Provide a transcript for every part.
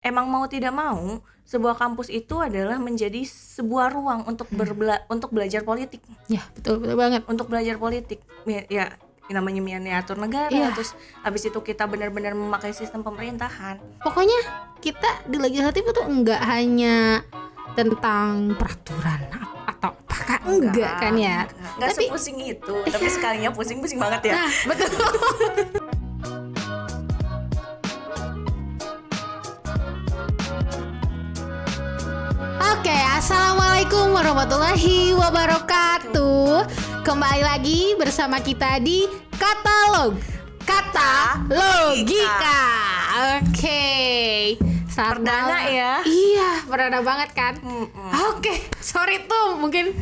emang mau tidak mau sebuah kampus itu adalah menjadi sebuah ruang untuk untuk belajar politik. Ya, betul banget. Untuk belajar politik. Ya, namanya miniatur negara, Iya. terus habis itu kita benar-benar memakai sistem pemerintahan. Pokoknya kita di legislatif itu enggak hanya tentang peraturan atau apakah enggak kan ya. Enggak Tapi sepusing itu, tapi sekalinya pusing banget ya. nah, betul. Oke, assalamualaikum warahmatullahi wabarakatuh. Kembali lagi bersama kita di Kata Logika. Oke, selamat Perdana malam. ya. Iya, perdana banget kan. Oke, sorry tuh, mungkin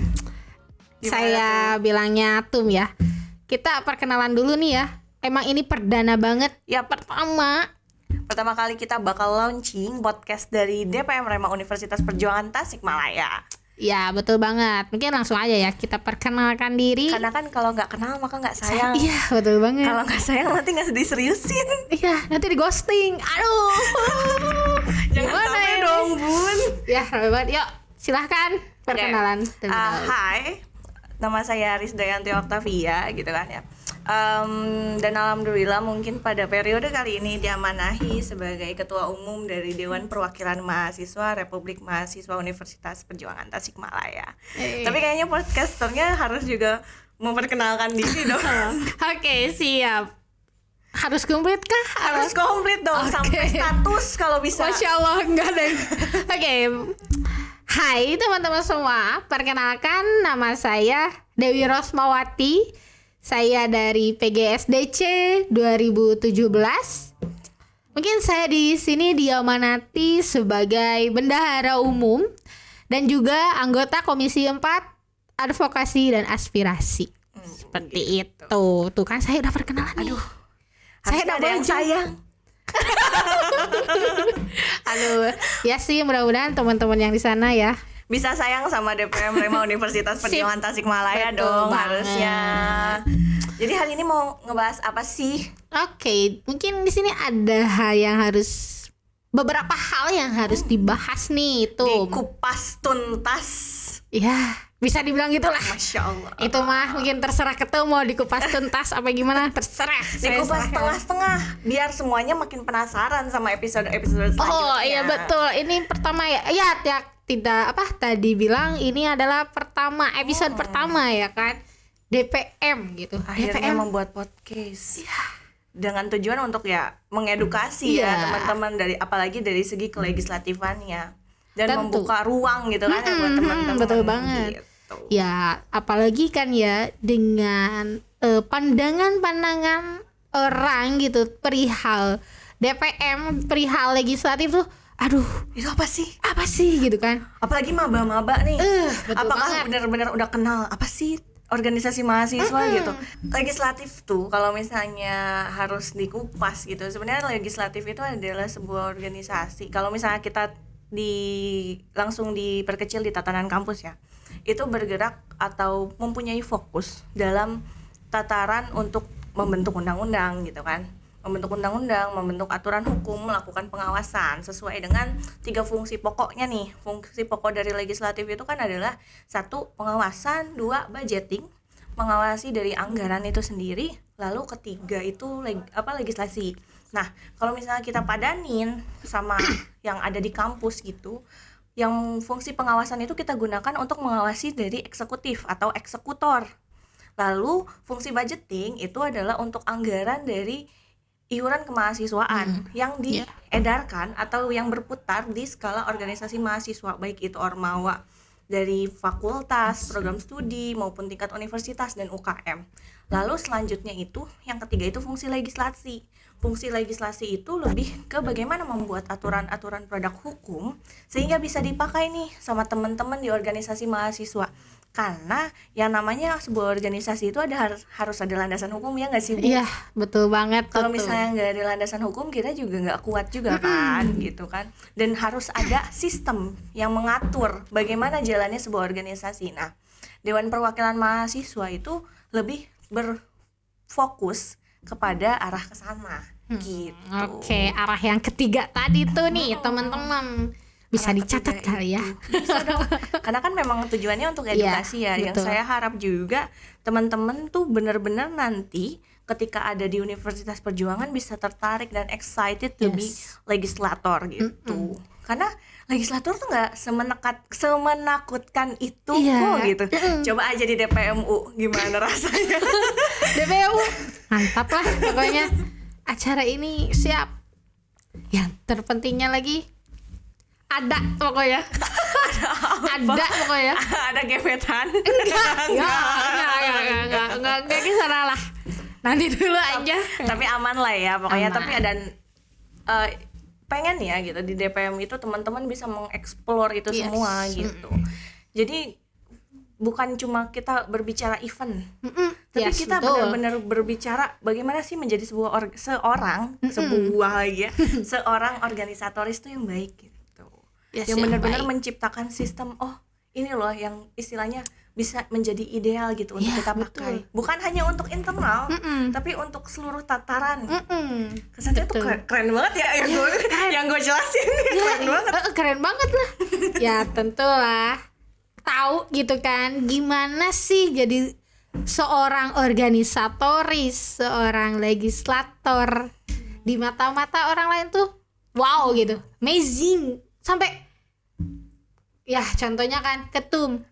Gimana saya bilangnya Tum ya. Kita perkenalan dulu nih ya. Emang ini perdana banget. Ya, Pertama kali kita bakal launching podcast dari DPM Rema Universitas Perjuangan Tasikmalaya. ya, betul banget. Mungkin langsung aja ya kita perkenalkan diri. Karena kan kalau nggak kenal maka nggak sayang. Iya, betul banget. Kalau nggak sayang nanti nggak diseriusin. Iya, nanti di ghosting. Aduh. Jangan Gimana sampai ini? dong, Bun. Ya, ramai banget. Yuk, silahkan perkenalan. Hai, nama saya Risdayanti Oktavia gitu kan ya. Dan alhamdulillah mungkin pada periode kali ini diamanahi sebagai Ketua Umum dari Dewan Perwakilan Mahasiswa Republik Mahasiswa Universitas Perjuangan Tasikmalaya. Tapi kayaknya podcasternya harus juga memperkenalkan diri dong. Oke, siap. Harus komplit kah? Harus komplit dong, Oke. sampai status kalau bisa. Masya Allah, enggak deh. Oke. Hai teman-teman semua, perkenalkan nama saya Dewi Rosmawati. Saya dari PGSDC 2017. Mungkin saya di sini diamanati sebagai bendahara umum dan juga anggota Komisi 4 Advokasi dan Aspirasi. Seperti itu. Tuh kan saya udah perkenalan nih. Aduh, Saya harusnya udah ada yang maju. sayang. Aduh, ya sih mudah-mudahan teman-teman yang di sana ya. Bisa sayang sama DPM Rema Universitas Perjuangan Tasikmalaya Betul dong banget. harusnya. Jadi hari ini mau ngebahas apa sih? Oke, mungkin di sini ada beberapa hal yang harus dibahas nih itu. Dikupas tuntas. Ya, bisa dibilang gitulah. Masya Allah. Itu mah mungkin terserah ketemu mau dikupas tuntas apa gimana, terserah. Saya Dikupas serahkan. setengah-setengah biar semuanya makin penasaran sama episode-episode selanjutnya. Oh iya betul, ini pertama ya. Ya, tidak apa tadi bilang ini adalah pertama episode pertama ya kan. DPM gitu. Akhirnya DPM. membuat podcast. Dengan tujuan untuk ya mengedukasi Iya. ya teman-teman dari apalagi dari segi kelegislatifannya dan Tentu. membuka ruang gitu kan ya buat teman-teman. betul banget. Gitu. Ya, apalagi kan ya dengan pandangan-pandangan orang gitu perihal DPM, perihal legislatif tuh, aduh, Itu apa sih? apa sih gitu kan? Apalagi maba-maba nih. Betul Apakah banget. benar-benar udah kenal apa sih organisasi mahasiswa gitu? Legislatif tuh kalau misalnya harus dikupas gitu. Sebenarnya legislatif itu adalah sebuah organisasi. Kalau misalnya kita langsung diperkecil di tatanan kampus ya. Itu bergerak atau mempunyai fokus dalam tataran untuk membentuk undang-undang gitu kan. Membentuk undang-undang, membentuk aturan hukum, melakukan pengawasan sesuai dengan 3 fungsi pokoknya nih. Fungsi pokok dari legislatif itu kan adalah 1 pengawasan, 2 budgeting, mengawasi dari anggaran itu sendiri, lalu ketiga itu legislasi. Nah, kalau misalnya kita padanin sama yang ada di kampus gitu, yang fungsi pengawasan itu kita gunakan untuk mengawasi dari eksekutif atau eksekutor. Lalu fungsi budgeting itu adalah untuk anggaran dari iuran kemahasiswaan yang diedarkan atau yang berputar di skala organisasi mahasiswa, baik itu ormawa dari fakultas, program studi maupun tingkat universitas dan UKM. Lalu selanjutnya itu yang ketiga itu fungsi legislasi. Fungsi legislasi itu lebih ke bagaimana membuat aturan-aturan produk hukum sehingga bisa dipakai nih sama teman-teman di organisasi mahasiswa. Karena yang namanya sebuah organisasi itu harus ada landasan hukum ya nggak sih Bu? Iya, betul banget. Kalau betul. misalnya nggak ada landasan hukum kita juga nggak kuat juga kan gitu kan. Dan harus ada sistem yang mengatur bagaimana jalannya sebuah organisasi. Nah, Dewan Perwakilan Mahasiswa itu lebih berfokus kepada arah ke sana gitu. Oke, arah yang ketiga tadi tuh nih teman-teman bisa Arah dicatat ketiga kali ya. Bisa dong. Karena kan memang tujuannya untuk edukasi ya. Yang betul. saya harap juga teman-teman tuh benar-benar nanti ketika ada di Universitas Perjuangan bisa tertarik dan excited to be legislator gitu. Karena legislator tuh nggak semenakutkan itu kok gitu. Coba aja di DPMU gimana rasanya. DPU mantap lah pokoknya. Acara ini siap. Yang terpentingnya lagi ada pokoknya. Ada pokoknya. Ada gebetan. Enggak kisah lah. Nanti dulu aja. Tapi aman lah ya pokoknya. Aman. Tapi ada pengen ya gitu di DPM itu teman-teman bisa mengeksplor itu semua gitu. Jadi bukan cuma kita berbicara event, tapi kita benar-benar berbicara bagaimana sih menjadi seorang organisatoris itu yang baik gitu. Yang benar-benar menciptakan sistem ini loh yang istilahnya bisa menjadi ideal gitu untuk kita pakai. Bukan hanya untuk internal, tapi untuk seluruh tataran. Kesannya tuh keren banget ya yang gue jelasin. Keren banget lah. Ya tentulah tahu gitu kan gimana sih jadi seorang organisatoris, seorang legislator di mata-mata orang lain tuh wow gitu, amazing sampai ya contohnya kan ketum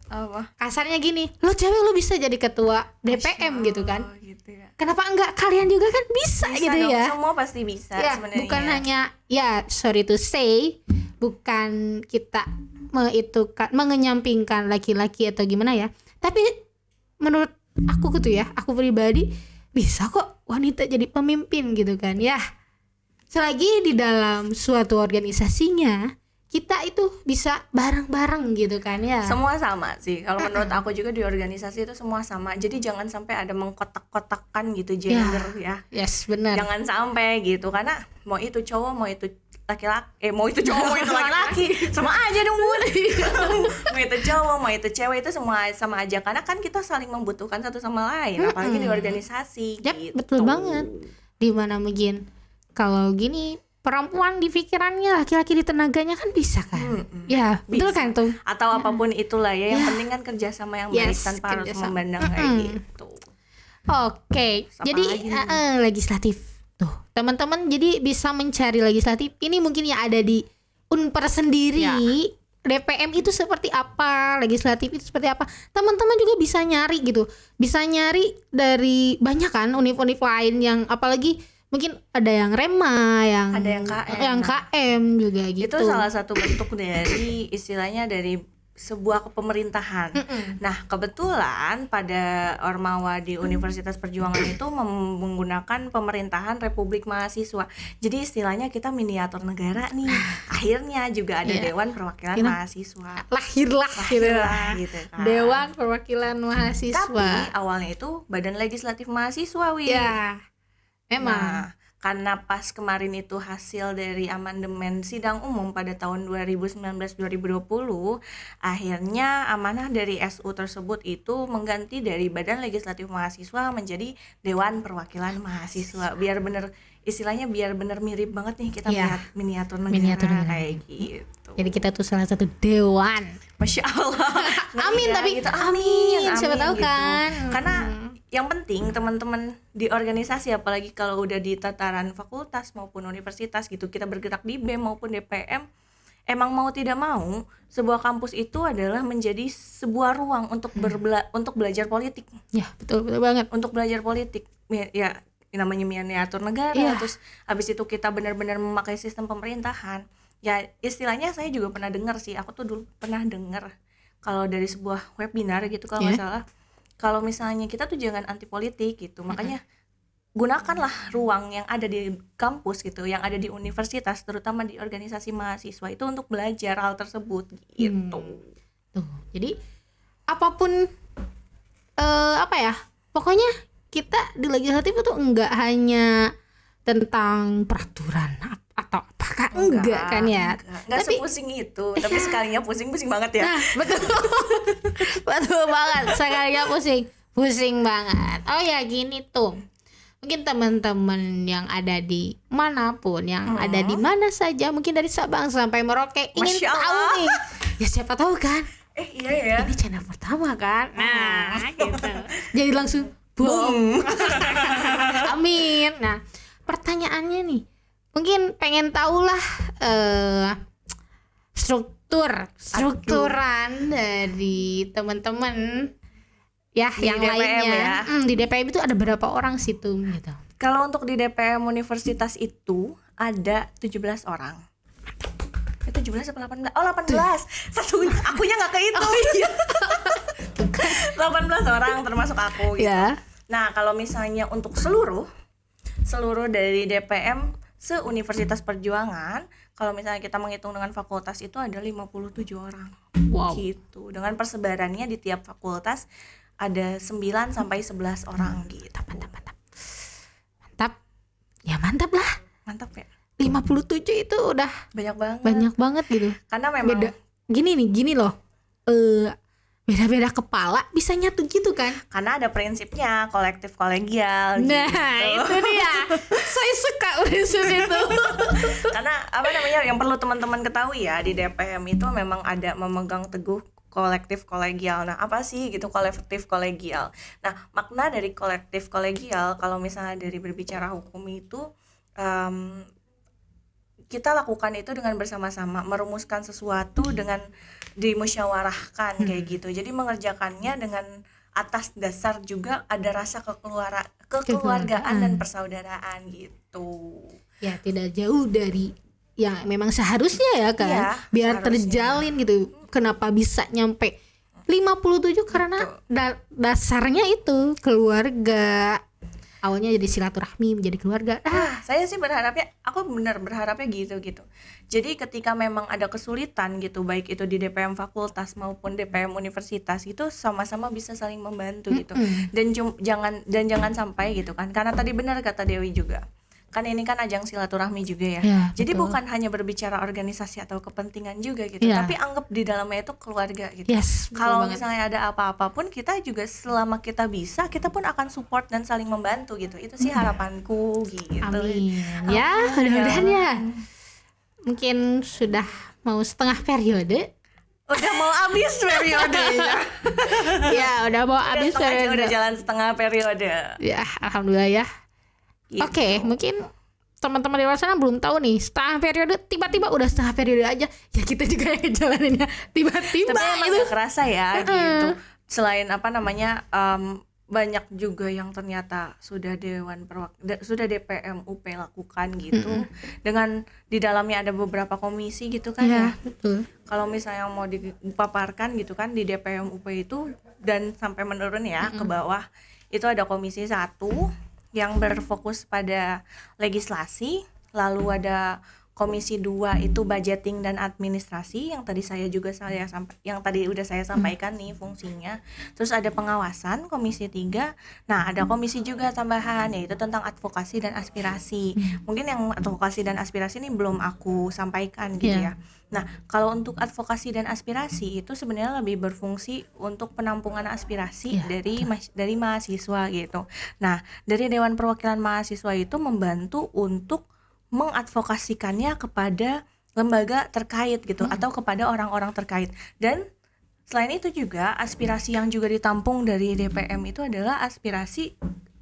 kasarnya gini, lo cewek lo bisa jadi ketua DPM gitu kan gitu ya. Kenapa enggak kalian juga kan bisa gitu dong, ya semua pasti bisa ya, sebenarnya bukan hanya ya sorry to say bukan kita mengenyampingkan laki-laki atau gimana ya, tapi menurut aku gitu ya, aku pribadi bisa kok wanita jadi pemimpin gitu kan ya, selagi di dalam suatu organisasinya kita itu bisa bareng-bareng gitu kan ya. Semua sama sih. Kalau menurut aku juga di organisasi itu semua sama. Jadi jangan sampai ada mengkotak-kotakkan gitu gender ya. Yes, benar. Jangan sampai gitu karena mau itu cowok, mau itu laki-laki, mau itu cowok, mau itu laki-laki, sama aja dong Bu. Mau itu cowok, mau itu cewek itu semua sama aja karena kan kita saling membutuhkan satu sama lain, apalagi di organisasi gitu. Betul banget. Dimana mungkin kalau gini perempuan di pikirannya, laki-laki di tenaganya kan bisa kan? Ya, betul kan tuh. Atau apapun itulah ya, yang penting kan kerjasama yang baik tanpa harus memandang kayak gitu. Oke, jadi legislatif tuh teman-teman jadi bisa mencari legislatif. Ini mungkin ya ada di Unpar sendiri. DPM itu seperti apa, legislatif itu seperti apa. Teman-teman juga bisa nyari gitu, bisa nyari dari banyak kan univ-univ lain yang apalagi mungkin ada yang Rema, ada yang KM, KM juga gitu. Itu salah satu bentuk dari istilahnya dari sebuah kepemerintahan. Nah, kebetulan pada Ormawa di Universitas Perjuangan itu menggunakan pemerintahan Republik Mahasiswa. Jadi istilahnya kita miniatur negara nih. Akhirnya juga ada Dewan Perwakilan Mahasiswa. Lahirlah gitu kan. Dewan Perwakilan Mahasiswa. Tapi awalnya itu Badan Legislatif Mahasiswa, Ya. Emang. Nah, karena pas kemarin itu hasil dari amandemen sidang umum pada tahun 2019-2020, akhirnya amanah dari SU tersebut itu mengganti dari Badan Legislatif Mahasiswa menjadi Dewan Perwakilan Mahasiswa. Biar bener istilahnya biar bener mirip banget nih kita melihat miniatur negara kayak gitu. Jadi kita tuh salah satu dewan. Masya Allah. Amin tapi gitu. Amin. Siapa tahu gitu. kan. Karena yang penting teman-teman di organisasi apalagi kalau udah di tataran fakultas maupun universitas gitu kita bergerak di BEM maupun DPM emang mau tidak mau sebuah kampus itu adalah menjadi sebuah ruang untuk untuk belajar politik. Ya betul banget. Untuk belajar politik ya namanya miniatur negara terus habis itu kita benar-benar memakai sistem pemerintahan. Ya istilahnya saya juga pernah dengar sih, aku tuh dulu pernah dengar kalau dari sebuah webinar gitu kalau nggak salah, kalau misalnya kita tuh jangan anti politik gitu, makanya gunakanlah ruang yang ada di kampus gitu, yang ada di universitas, terutama di organisasi mahasiswa itu untuk belajar hal tersebut gitu. Tuh, jadi apapun pokoknya kita di legislatif itu enggak hanya tentang peraturan atau apakah enggak kan ya, enggak sepusing itu, tapi sekalinya pusing banget ya. Nah, betul banget, sekalinya pusing banget. Oh ya gini tuh, mungkin teman-teman yang ada di manapun, yang ada di mana saja, mungkin dari Sabang sampai Merauke ingin Masya tahu Allah. nih. Ya siapa tahu kan? Iya ya. Ini channel pertama kan? Nah, gitu. Jadi langsung boom. Amin. Nah, pertanyaannya nih, mungkin pengen tahulah strukturan dari teman-teman ya Di yang DPM lainnya. ya. Di DPM itu ada berapa orang sih tuh gitu? Kalau untuk di DPM universitas itu ada 17 orang. 17 apa 18? Oh 18. Satunya akunya nggak kehitung. Oh, iya. 18 orang termasuk aku gitu. Ya. Nah, kalau misalnya untuk seluruh dari DPM se-Universitas Perjuangan, kalau misalnya kita menghitung dengan fakultas itu ada 57 orang. Wow. Gitu. Dengan persebarannya di tiap fakultas ada 9 sampai 11 orang gitu. Mantap. Ya mantap lah. Mantap ya. 57 itu udah Banyak banget. banyak banget gitu. Karena memang Beda. Gini loh. Beda-beda kepala bisa nyatu gitu kan? karena ada prinsipnya kolektif kolegial gitu. Nah, itu dia. Saya suka prinsip itu. Karena apa namanya yang perlu teman-teman ketahui ya, di DPM itu memang ada memegang teguh kolektif kolegial. Nah, apa sih gitu kolektif kolegial? Nah, makna dari kolektif kolegial kalau misalnya dari berbicara hukum itu kita lakukan itu dengan bersama-sama, merumuskan sesuatu dengan dimusyawarahkan kayak gitu. Jadi mengerjakannya dengan atas dasar juga ada rasa kekeluargaan dan persaudaraan gitu. Ya, tidak jauh dari yang memang seharusnya ya kan. Iya, Biar seharusnya. terjalin gitu. Kenapa bisa nyampe 57 karena dasarnya itu keluarga. Awalnya jadi silaturahmi menjadi keluarga. Saya sih berharapnya, aku benar berharapnya gitu. Jadi ketika memang ada kesulitan gitu, baik itu di DPM fakultas maupun DPM universitas, itu sama-sama bisa saling membantu gitu. Dan jangan sampai gitu kan. Karena tadi benar kata Dewi juga. Kan ini kan ajang silaturahmi juga ya. Ya, Jadi betul. bukan hanya berbicara organisasi atau kepentingan juga gitu, Ya. tapi anggap di dalamnya itu keluarga gitu. Yes, betul Kalau banget. misalnya ada apa-apa pun kita juga selama kita bisa, kita pun akan support dan saling membantu gitu. Itu sih harapanku gitu. Amin. Ya, mudah-mudahan ya. Mungkin sudah mau setengah periode. Udah mau habis periodenya. Ya, udah mau habis periode. Udah jalan setengah periode. Ya, alhamdulillah ya. Gitu. Oke, mungkin teman-teman di luar sana belum tahu nih, setengah periode tiba-tiba udah setengah periode aja. Ya kita juga yang jalaninnya tiba-tiba Tapi emang itu. gak kerasa ya gitu. Selain apa namanya banyak juga yang ternyata sudah sudah DPM UP lakukan gitu. Dengan di dalamnya ada beberapa komisi gitu kan Ya, ya. betul. Kalau misalnya mau dipaparkan gitu kan di DPM UP itu dan sampai menurun ya ke bawah, itu ada komisi 1 yang berfokus pada legislasi, lalu ada komisi 2 itu budgeting dan administrasi yang tadi udah saya sampaikan nih fungsinya. Terus ada pengawasan komisi 3. Nah, ada komisi juga tambahan yaitu tentang advokasi dan aspirasi. Mungkin yang advokasi dan aspirasi ini belum aku sampaikan gitu ya. Nah, kalau untuk advokasi dan aspirasi itu sebenarnya lebih berfungsi untuk penampungan aspirasi dari mahasiswa gitu. Nah, dari Dewan Perwakilan Mahasiswa itu membantu untuk mengadvokasikannya kepada lembaga terkait gitu atau kepada orang-orang terkait. Dan selain itu juga aspirasi yang juga ditampung dari DPM itu adalah aspirasi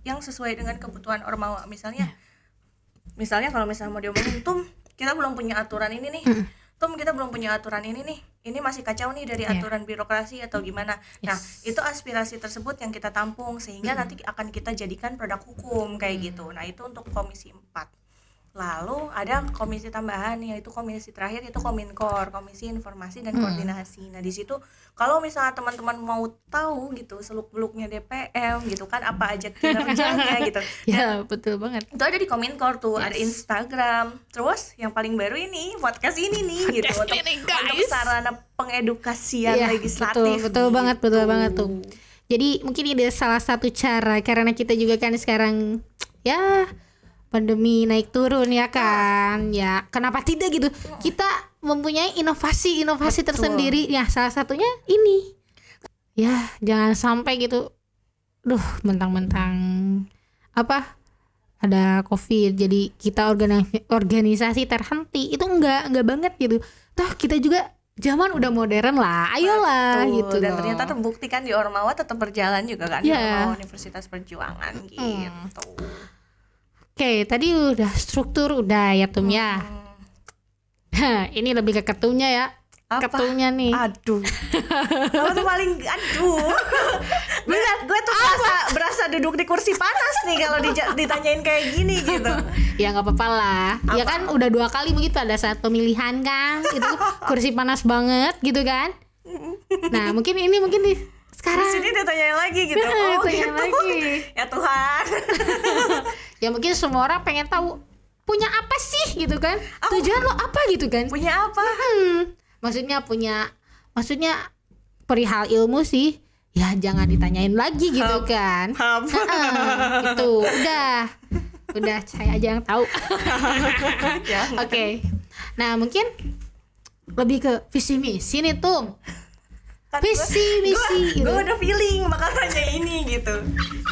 yang sesuai dengan kebutuhan ormawa. Misalnya kalau misalnya mau diomongin, kita belum punya aturan ini nih. Kita belum punya aturan ini nih. Ini masih kacau nih dari aturan birokrasi atau gimana. Nah, itu aspirasi tersebut yang kita tampung sehingga nanti akan kita jadikan produk hukum kayak gitu. Nah, itu untuk komisi 4. Lalu ada komisi tambahan yaitu komisi terakhir itu Kominkor, Komisi Informasi dan Koordinasi. Nah, di situ kalau misalnya teman-teman mau tahu gitu seluk-beluknya DPM gitu kan apa aja kinerjanya gitu. Ya, betul banget. Itu ada di Kominkor tuh, ada Instagram. Terus yang paling baru ini podcast ini nih gitu untuk sarana pengedukasian legislatif. Betul gitu. banget tuh. Jadi mungkin ini salah satu cara karena kita juga kan sekarang ya pandemi naik turun ya kan. Ya, kenapa tidak gitu? Kita mempunyai inovasi tersendiri. Ya, salah satunya ini. Ya, jangan sampai gitu. Mentang-mentang ada COVID, jadi kita organisasi terhenti. Itu enggak banget gitu. Toh kita juga zaman udah modern lah, ayolah. Betul. Gitu Dan loh. ternyata terbukti kan di Ormawa tetap berjalan juga kan, di Iya. Ormawa Universitas Perjuangan gitu. Oke, tadi udah struktur udah ya Tum ya. Ini lebih ke ketumnya ya. Apa? Ketumnya nih. Aduh. Kamu tuh paling gue tuh berasa duduk di kursi panas nih kalau ditanyain kayak gini gitu. Ya nggak apa-apa lah. Ya kan udah 2 kali begitu, ada saat pemilihan kan. Itu kursi panas banget gitu kan. Nah, mungkin nih sekarang. Di sini ditanyain lagi gitu. Ditanyain Gitu. lagi. Ya Tuhan. Ya mungkin semua orang pengen tahu punya apa sih gitu kan. Tujuan lo apa gitu kan. Punya apa? Maksudnya perihal ilmu sih. Ya jangan ditanyain lagi gitu kan. Itu udah saya aja yang tahu. Ya. Oke. Nah, mungkin lebih ke visi misi nih Tum. Kan Visi misi gue gitu. udah feeling bakal nanya ini gitu.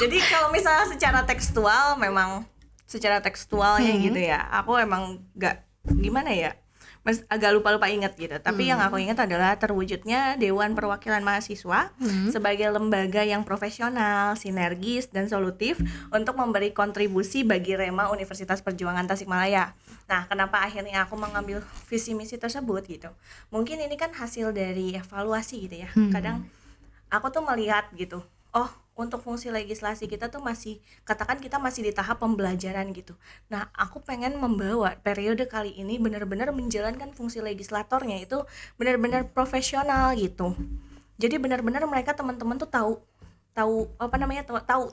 Jadi kalau misalnya secara tekstualnya gitu ya, aku emang gak gimana ya, agak lupa ingat gitu. Tapi yang aku ingat adalah terwujudnya Dewan Perwakilan Mahasiswa sebagai lembaga yang profesional, sinergis, dan solutif untuk memberi kontribusi bagi Rema Universitas Perjuangan Tasikmalaya. Nah, kenapa akhirnya aku mengambil visi misi tersebut gitu? Mungkin ini kan hasil dari evaluasi gitu ya. Kadang aku tuh melihat gitu, oh untuk fungsi legislasi kita tuh katakan kita masih di tahap pembelajaran gitu. Nah, aku pengen membawa periode kali ini benar-benar menjalankan fungsi legislatornya itu benar-benar profesional gitu. Jadi benar-benar mereka teman-teman tuh tahu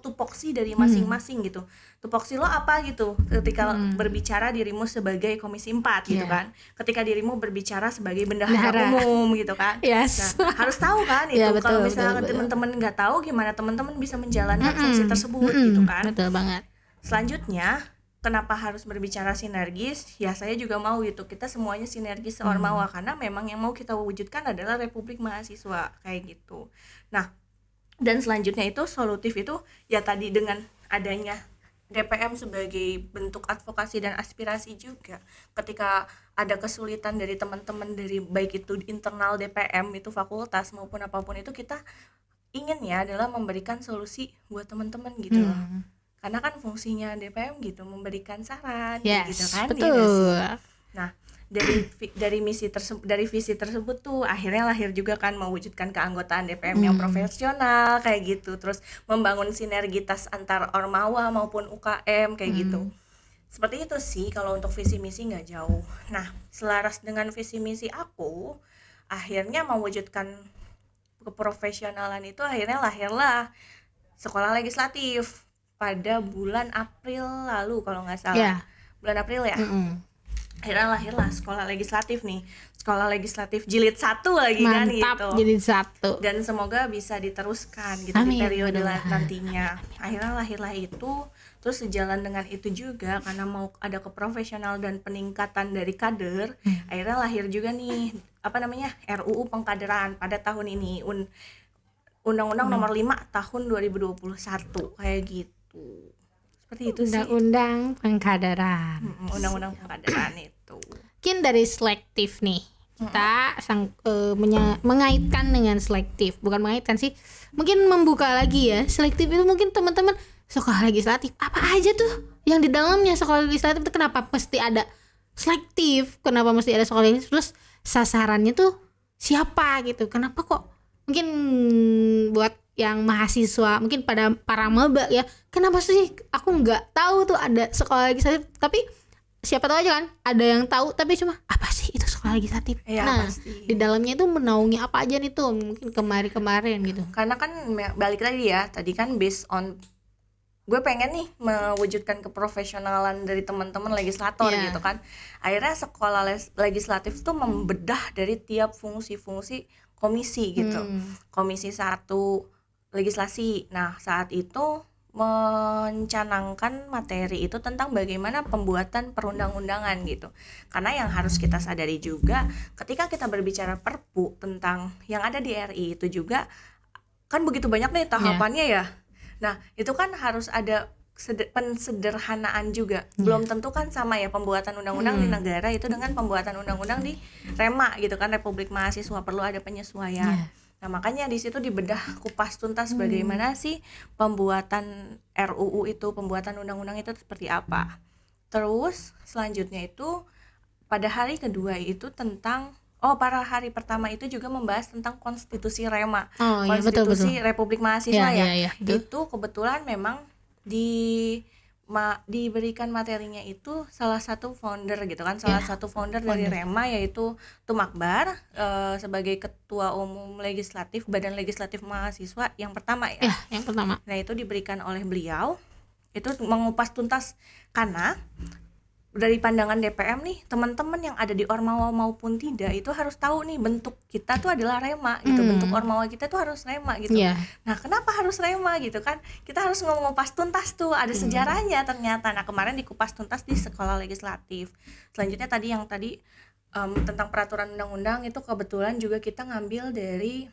tupoksi dari masing-masing gitu. Tupoksi lo apa gitu ketika berbicara dirimu sebagai Komisi 4 gitu kan. Ketika dirimu berbicara sebagai bendahara umum gitu kan. Yes. Nah, harus tahu kan itu. Ya, betul, kalau misalnya betul. teman-teman nggak tahu, gimana teman-teman bisa menjalankan fungsi tersebut gitu kan. Betul banget. Selanjutnya, kenapa harus berbicara sinergis? Ya saya juga mau gitu, kita semuanya sinergis se-Ormawa karena memang yang mau kita wujudkan adalah Republik Mahasiswa kayak gitu. Nah, dan selanjutnya itu solutif itu ya tadi dengan adanya DPM sebagai bentuk advokasi dan aspirasi juga. Ketika ada kesulitan dari teman-teman dari baik itu internal DPM itu fakultas maupun apapun itu, kita inginnya adalah memberikan solusi buat teman-teman gitu loh. Karena kan fungsinya DPM gitu, memberikan saran gitu kan. Betul. Gitu sih. Nah, dari visi tersebut tuh akhirnya lahir juga kan mewujudkan keanggotaan DPM yang profesional kayak gitu, terus membangun sinergitas antar Ormawa maupun UKM kayak gitu. Seperti itu sih kalau untuk visi misi nggak jauh. Nah, selaras dengan visi misi aku, akhirnya mewujudkan keprofesionalan itu akhirnya lahirlah sekolah legislatif pada bulan April lalu kalau nggak salah. Bulan April ya. Akhirnya lahirlah sekolah legislatif nih, sekolah legislatif jilid 1 lagi. Kan gitu. Mantap, jilid 1. Dan semoga bisa diteruskan gitu. Amin, di periode nantinya. Akhirnya lahirlah itu. Terus sejalan dengan itu juga karena mau ada keprofesional dan peningkatan dari kader, akhirnya lahir juga nih RUU Pengkaderan pada tahun ini, Undang-Undang Nomor 5 tahun 2021 kayak gitu. Seperti itu sih. Undang-undang Pengkaderan. Undang-undang Pengkaderan itu. Mungkin dari selektif nih. Kita mengaitkan dengan selektif. Bukan mengaitkan sih. Mungkin membuka lagi ya. Selektif itu mungkin teman-teman sekolah legislatif. Apa aja tuh yang di dalamnya sekolah legislatif itu, kenapa mesti ada selektif? Kenapa mesti ada sekolah legislatif? Terus sasarannya tuh siapa gitu? Kenapa kok? Mungkin buat yang mahasiswa, mungkin pada para maba ya, kenapa sih aku nggak tahu tuh ada sekolah legislatif? Tapi siapa tahu aja kan ada yang tahu, tapi cuma apa sih itu sekolah legislatif? Ya, nah pasti. Di dalamnya itu menaungi apa aja nih tuh, mungkin kemarin gitu. Karena kan balik lagi ya, tadi kan based on gue pengen nih mewujudkan keprofesionalan dari teman-teman legislator gitu kan. Akhirnya sekolah legislatif tuh membedah dari tiap fungsi-fungsi komisi gitu. Komisi 1 legislasi. Nah, saat itu mencanangkan materi itu tentang bagaimana pembuatan perundang-undangan gitu. Karena yang harus kita sadari juga ketika kita berbicara perpu tentang yang ada di RI itu juga kan begitu banyak nih tahapannya ya. Nah, itu kan harus ada pensederhanaan juga. Belum tentu kan sama ya pembuatan undang-undang di negara itu dengan pembuatan undang-undang di Rema gitu kan, Republik Mahasiswa, perlu ada penyesuaian. Nah, makanya di situ dibedah kupas tuntas bagaimana sih pembuatan RUU itu, pembuatan undang-undang itu seperti apa. Terus selanjutnya itu pada hari kedua itu tentang pada hari pertama itu juga membahas tentang konstitusi Rema. Konstitusi betul. Republik Mahasiswa Ya, itu kebetulan memang diberikan materinya itu salah satu founder gitu kan, salah satu founder dari Rema yaitu Tum Akbar sebagai ketua umum legislatif Badan Legislatif Mahasiswa yang pertama ya. Yang pertama. Nah, itu diberikan oleh beliau, itu mengupas tuntas karena dari pandangan DPM nih, teman-teman yang ada di Ormawa maupun tidak itu harus tahu nih bentuk kita tuh adalah Rema gitu, bentuk Ormawa kita tuh harus Rema gitu. Nah, kenapa harus Rema gitu kan? Kita harus mengupas tuntas tuh, ada sejarahnya ternyata. Nah, kemarin dikupas tuntas di sekolah legislatif. Selanjutnya tadi tentang peraturan undang-undang itu kebetulan juga kita ngambil dari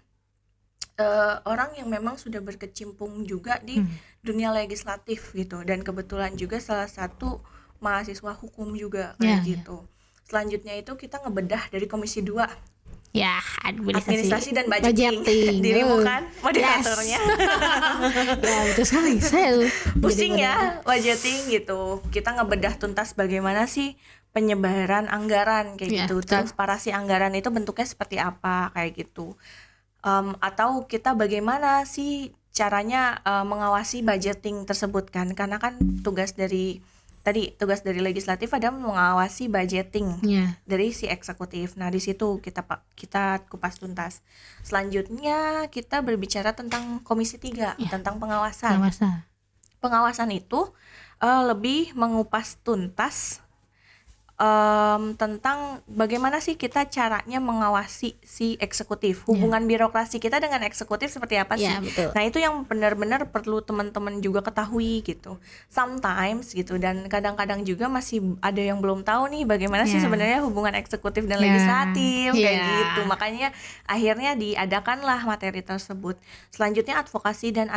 orang yang memang sudah berkecimpung juga di dunia legislatif gitu, dan kebetulan juga salah satu mahasiswa hukum juga kayak gitu. Selanjutnya itu kita ngebedah dari Komisi 2. Ya, administrasi dan budgeting. Dirimu kan moderatornya. Ya, betul sekali. Saya pusing ya budgeting gitu. Kita ngebedah tuntas bagaimana sih penyebaran anggaran kayak gitu. Transparansi anggaran itu bentuknya seperti apa kayak gitu. Atau kita bagaimana sih caranya mengawasi budgeting tersebut kan, karena kan tugas dari legislatif ada mengawasi budgeting dari si eksekutif. Nah, di situ kita kupas tuntas. Selanjutnya kita berbicara tentang Komisi 3 tentang pengawasan. Pengawasan itu lebih mengupas tuntas tentang bagaimana sih kita caranya mengawasi si eksekutif, hubungan birokrasi kita dengan eksekutif seperti apa sih. Betul. Nah, itu yang benar-benar perlu teman-teman juga ketahui gitu. Sometimes gitu, dan kadang-kadang juga masih ada yang belum tahu nih bagaimana sih sebenarnya hubungan eksekutif dan legislatif kayak gitu. Makanya akhirnya diadakanlah materi tersebut. Selanjutnya advokasi dan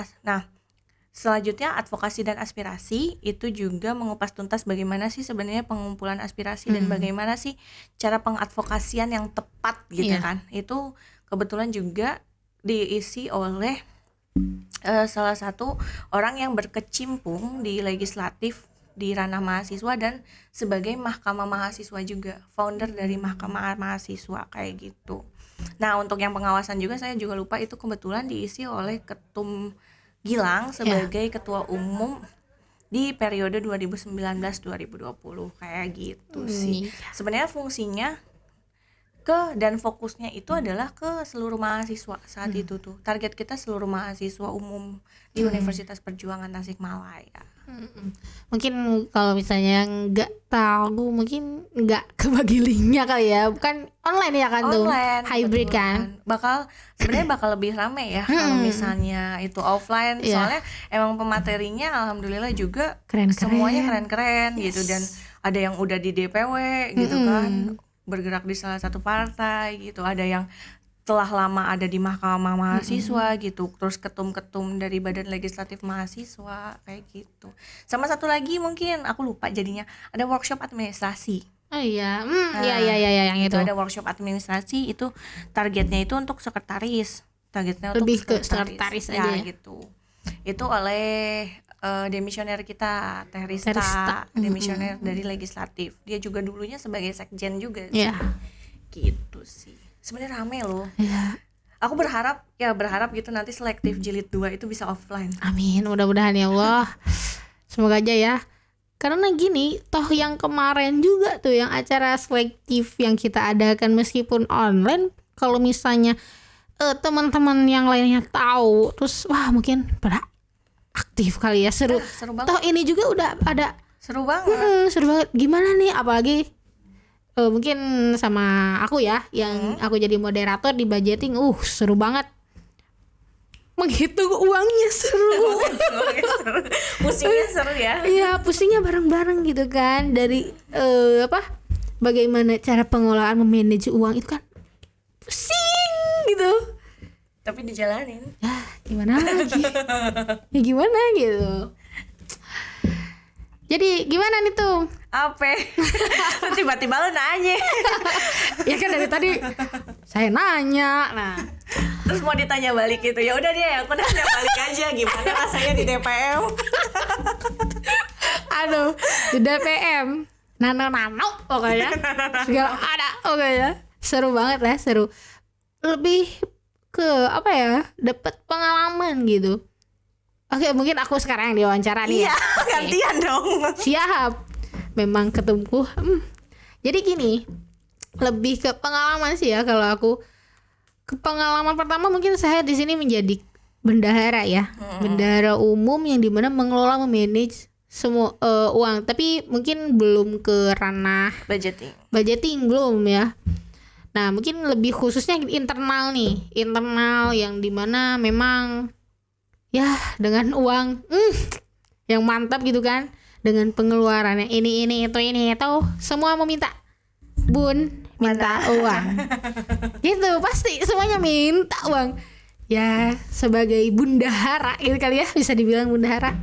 aspirasi itu juga mengupas tuntas bagaimana sih sebenarnya pengumpulan aspirasi dan bagaimana sih cara pengadvokasian yang tepat gitu kan. Itu kebetulan juga diisi oleh salah satu orang yang berkecimpung di legislatif di ranah mahasiswa dan sebagai Mahkamah Mahasiswa juga, founder dari Mahkamah Mahasiswa kayak gitu. Nah, untuk yang pengawasan juga saya juga lupa, itu kebetulan diisi oleh Ketum Gilang sebagai ketua umum di periode 2019-2020 kayak gitu sih. Sebenarnya fungsinya dan fokusnya itu adalah ke seluruh mahasiswa saat itu tuh. Target kita seluruh mahasiswa umum di Universitas Perjuangan Tasikmalaya. Mungkin kalau misalnya nggak tahu, mungkin nggak kebagi linknya kali ya, bukan online ya kan, tuh hybrid kan. Sebenarnya bakal lebih rame ya kalau misalnya itu offline. Soalnya emang pematerinya alhamdulillah juga semuanya keren-keren gitu, dan ada yang udah di DPW gitu kan, bergerak di salah satu partai gitu, ada yang telah lama ada di Mahkamah Mahasiswa gitu, terus ketum-ketum dari Badan Legislatif Mahasiswa kayak gitu. Sama satu lagi mungkin aku lupa jadinya, ada workshop administrasi. Yang itu ada workshop administrasi, itu targetnya itu untuk sekretaris, lebih ke sekretaris aja ya gitu. Itu oleh demisioner kita Teh Rista. Demisioner dari legislatif. Dia juga dulunya sebagai sekjen juga sih. Gitu sih. Sebenarnya rame loh. Aku berharap gitu nanti selektif jilid 2 itu bisa offline. Amin, mudah-mudahan ya Allah. Semoga aja ya. Karena gini, toh yang kemarin juga tuh yang acara selektif yang kita adakan meskipun online, kalau misalnya teman-teman yang lainnya tahu, terus wah mungkin pada aktif kali ya, seru banget. Toh ini juga udah ada seru banget. Seru banget. Gimana nih, apalagi mungkin sama aku ya, yang aku jadi moderator di budgeting, seru banget. Menghitung uangnya seru. Pusingnya seru ya. Iya, pusingnya bareng-bareng gitu kan. Dari bagaimana cara pengelolaan memanage uang itu kan pusing gitu. Tapi dijalanin. Gimana lagi? Ya gimana gitu. Jadi gimana nih tuh? Apa? Tiba-tiba lo nanya. Ya kan dari tadi saya nanya. Nah, Terus mau ditanya balik gitu. Ya udah deh, aku nanya balik aja gimana rasanya di DPM. aduh, di DPM nano pokoknya segala ada pokoknya. Seru banget lah, seru. Lebih ke apa ya? Dapat pengalaman gitu. Oke, mungkin aku sekarang yang diwawancara nih. Iya, Oke. gantian dong. Siap. Memang ketumku. Jadi gini, lebih ke pengalaman sih ya kalau aku. Ke pengalaman pertama mungkin saya di sini menjadi bendahara ya. Bendahara umum yang dimana mengelola memanage semua uang. Tapi mungkin belum ke ranah budgeting belum ya. Nah, mungkin lebih khususnya internal nih. Internal yang dimana memang ya dengan uang yang mantap gitu kan, dengan pengeluarannya ini itu semua meminta bun minta uang gitu, pasti semuanya minta uang ya. Sebagai bundahara gitu kali ya, bisa dibilang bundahara,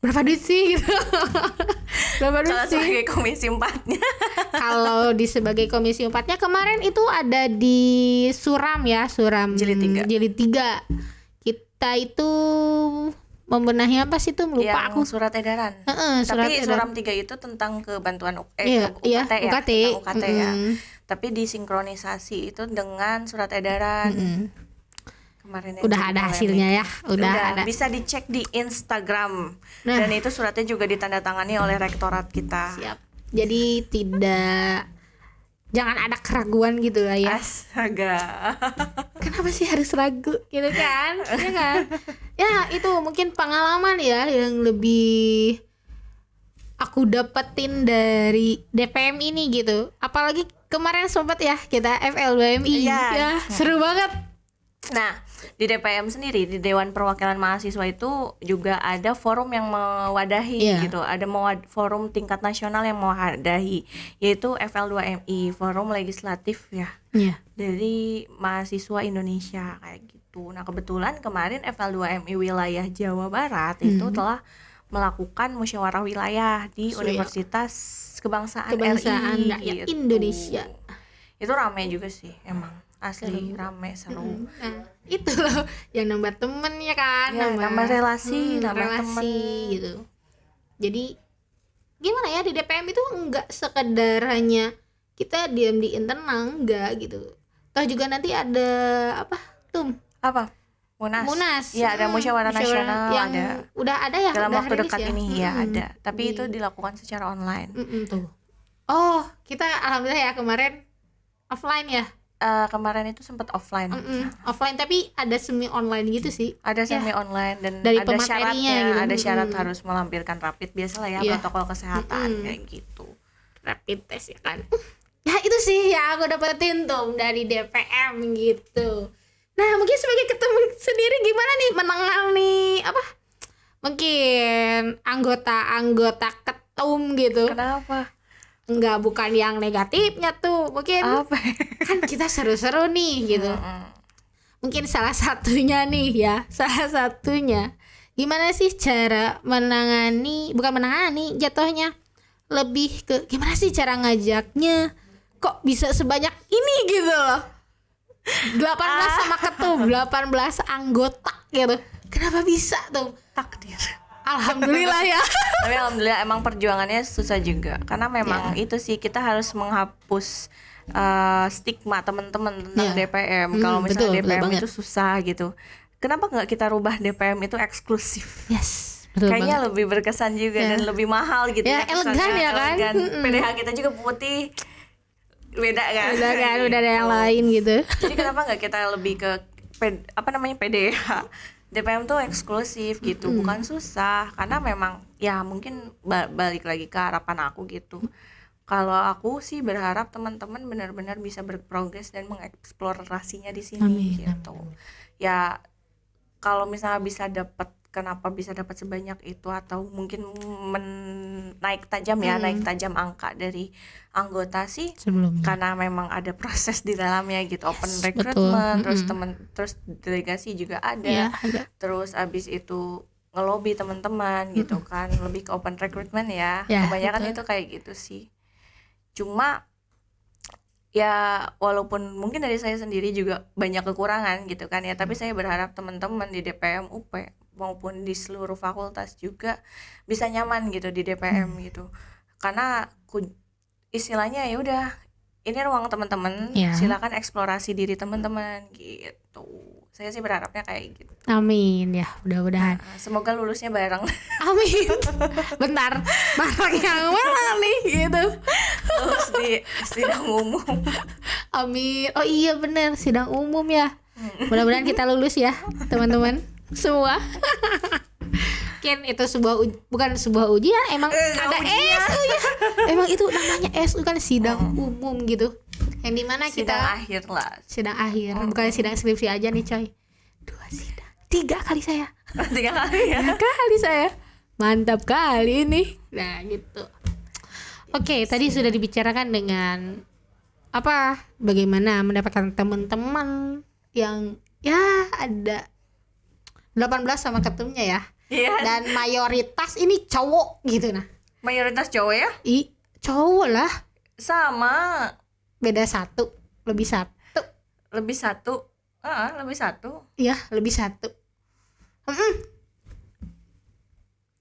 berapa duit sih gitu. Berapa duit Kalau sih sebagai komisi 4-nya. kalau di sebagai komisi 4-nya kemarin itu ada di Suram ya, Suram Jilid 3. Kita itu membenahi apa sih tuh, lupa yang aku. surat edaran. Surat Tapi edaran. Suram 3 itu tentang kebantuan Iya, ke UKT ya. UKT. Tentang UKT ya. Tapi disinkronisasi itu dengan surat edaran. Kemarin yang Udah jadi ada polemik. hasilnya ya, udah ada. Bisa dicek di Instagram. Nah. Dan itu suratnya juga ditandatangani oleh rektorat kita. Siap. Jadi jangan ada keraguan gitu lah ya. Astaga. Kenapa sih harus ragu gitu kan? Ya kan? Ya itu mungkin pengalaman ya yang lebih aku dapetin dari DPM ini gitu. Apalagi kemarin sempat ya kita FL2MI. Iya. Ya, seru banget. Nah, di DPM sendiri, di Dewan Perwakilan Mahasiswa itu juga ada forum yang mewadahi gitu. Ada forum tingkat nasional yang mewadahi, yaitu FL2MI, Forum Legislatif ya. Iya. Dari mahasiswa Indonesia kayak gitu. Nah, kebetulan kemarin FL2MI wilayah Jawa Barat itu telah melakukan musyawarah wilayah di Universitas Kebangsaan RI Rakyat gitu. Indonesia. Itu ramai juga sih emang. Asli rame, seru. Nah, itu loh yang nambah temen ya kan, Ya, nambah relasi, nambah relasi temen. gitu. Jadi gimana ya, di DPM itu enggak sekedar hanya kita diam di internal, enggak gitu. Toh juga nanti ada apa tuh? Apa? Munas. Iya, ada musyawarah nasional yang ada. udah ada ya Dalam udah waktu rilis dekat ya? ini ya ada. Tapi itu dilakukan secara online. Tuh. Oh, kita alhamdulillah ya kemarin offline ya. Kemarin itu sempat offline. Offline tapi ada semi online gitu sih. Ada semi online dan Dari ada pematerinya syaratnya, gitu. ada syarat harus melampirkan rapid, biasalah ya protokol kesehatan kayak gitu. Rapid test ya kan. Ya itu sih yang aku dapetin tuh dari DPM gitu. Nah, mungkin sebagai ketemu sendiri gimana nih menangani apa? Mungkin anggota ketum gitu. Kenapa? Enggak, bukan yang negatifnya tuh. Mungkin Apa? kan kita seru-seru nih gitu. Mungkin salah satunya nih ya, salah satunya gimana sih cara bukan menangani jatuhnya, lebih ke gimana sih cara ngajaknya kok bisa sebanyak ini gitu loh. 18 sama ketum, 18 anggota gitu. Kenapa bisa tuh? Takdir. Alhamdulillah ya. Tapi alhamdulillah emang perjuangannya susah juga karena memang itu sih kita harus menghapus stigma teman-teman tentang DPM. Kalau misalnya betul DPM banget. itu susah gitu. Kenapa nggak kita rubah DPM itu eksklusif? Yes, betul Kayaknya banget. lebih berkesan juga dan lebih mahal gitu Ya, elegan kesannya, ya kan? elegan. PDH kita juga putih. Beda kan? Udah ada yang lain gitu. Jadi kenapa nggak kita lebih ke PDH? DPM tuh eksklusif gitu, bukan susah karena memang ya mungkin balik lagi ke harapan aku gitu. Kalau aku sih berharap teman-teman benar-benar bisa berprogres dan mengeksplorasinya di sini gitu. Ya kalau misalnya bisa dapat, kenapa bisa dapat sebanyak itu atau mungkin naik tajam angka dari anggota sih Sebelumnya. karena memang ada proses di dalamnya gitu, open Yes, recruitment, betul. terus delegasi juga ada. Iya, ada. Terus abis itu ngelobi teman-teman gitu kan, lebih ke open recruitment ya. Ya, Kebanyakan betul. itu kayak gitu sih. Cuma ya walaupun mungkin dari saya sendiri juga banyak kekurangan gitu kan ya, tapi saya berharap teman-teman di DPM UP maupun di seluruh fakultas juga bisa nyaman gitu di DPM gitu. Karena istilahnya ya udah, ini ruang teman-teman, Ya. silakan eksplorasi diri teman-teman gitu. Saya sih berharapnya kayak gitu. Amin ya, mudah-mudahan. Semoga lulusnya bareng. Amin. Bentar, barang yang mana nih gitu. Lulus di sidang umum. Amin. Oh iya bener, sidang umum ya. Mudah-mudahan kita lulus ya, teman-teman semua. Mungkin itu bukan sebuah ujian, emang ada ujian. SU ya. Emang itu namanya SU kan, sidang umum gitu. Yang dimana Sidang kita akhir lah. sidang akhir, bukan sidang skripsi aja nih coy. 2 sidang, 3 kali saya. 3 kali ya. 3 kali saya. Mantap kali ini. Nah gitu. Oke, tadi sudah dibicarakan dengan apa, bagaimana mendapatkan teman-teman yang ya ada 18 sama ketumnya ya. Iya. Dan mayoritas ini cowok gitu. Nah, Mayoritas cowok ya? cowok lah. Sama. Beda 1, lebih 1. Lebih 1. Lebih 1. Iya, lebih 1.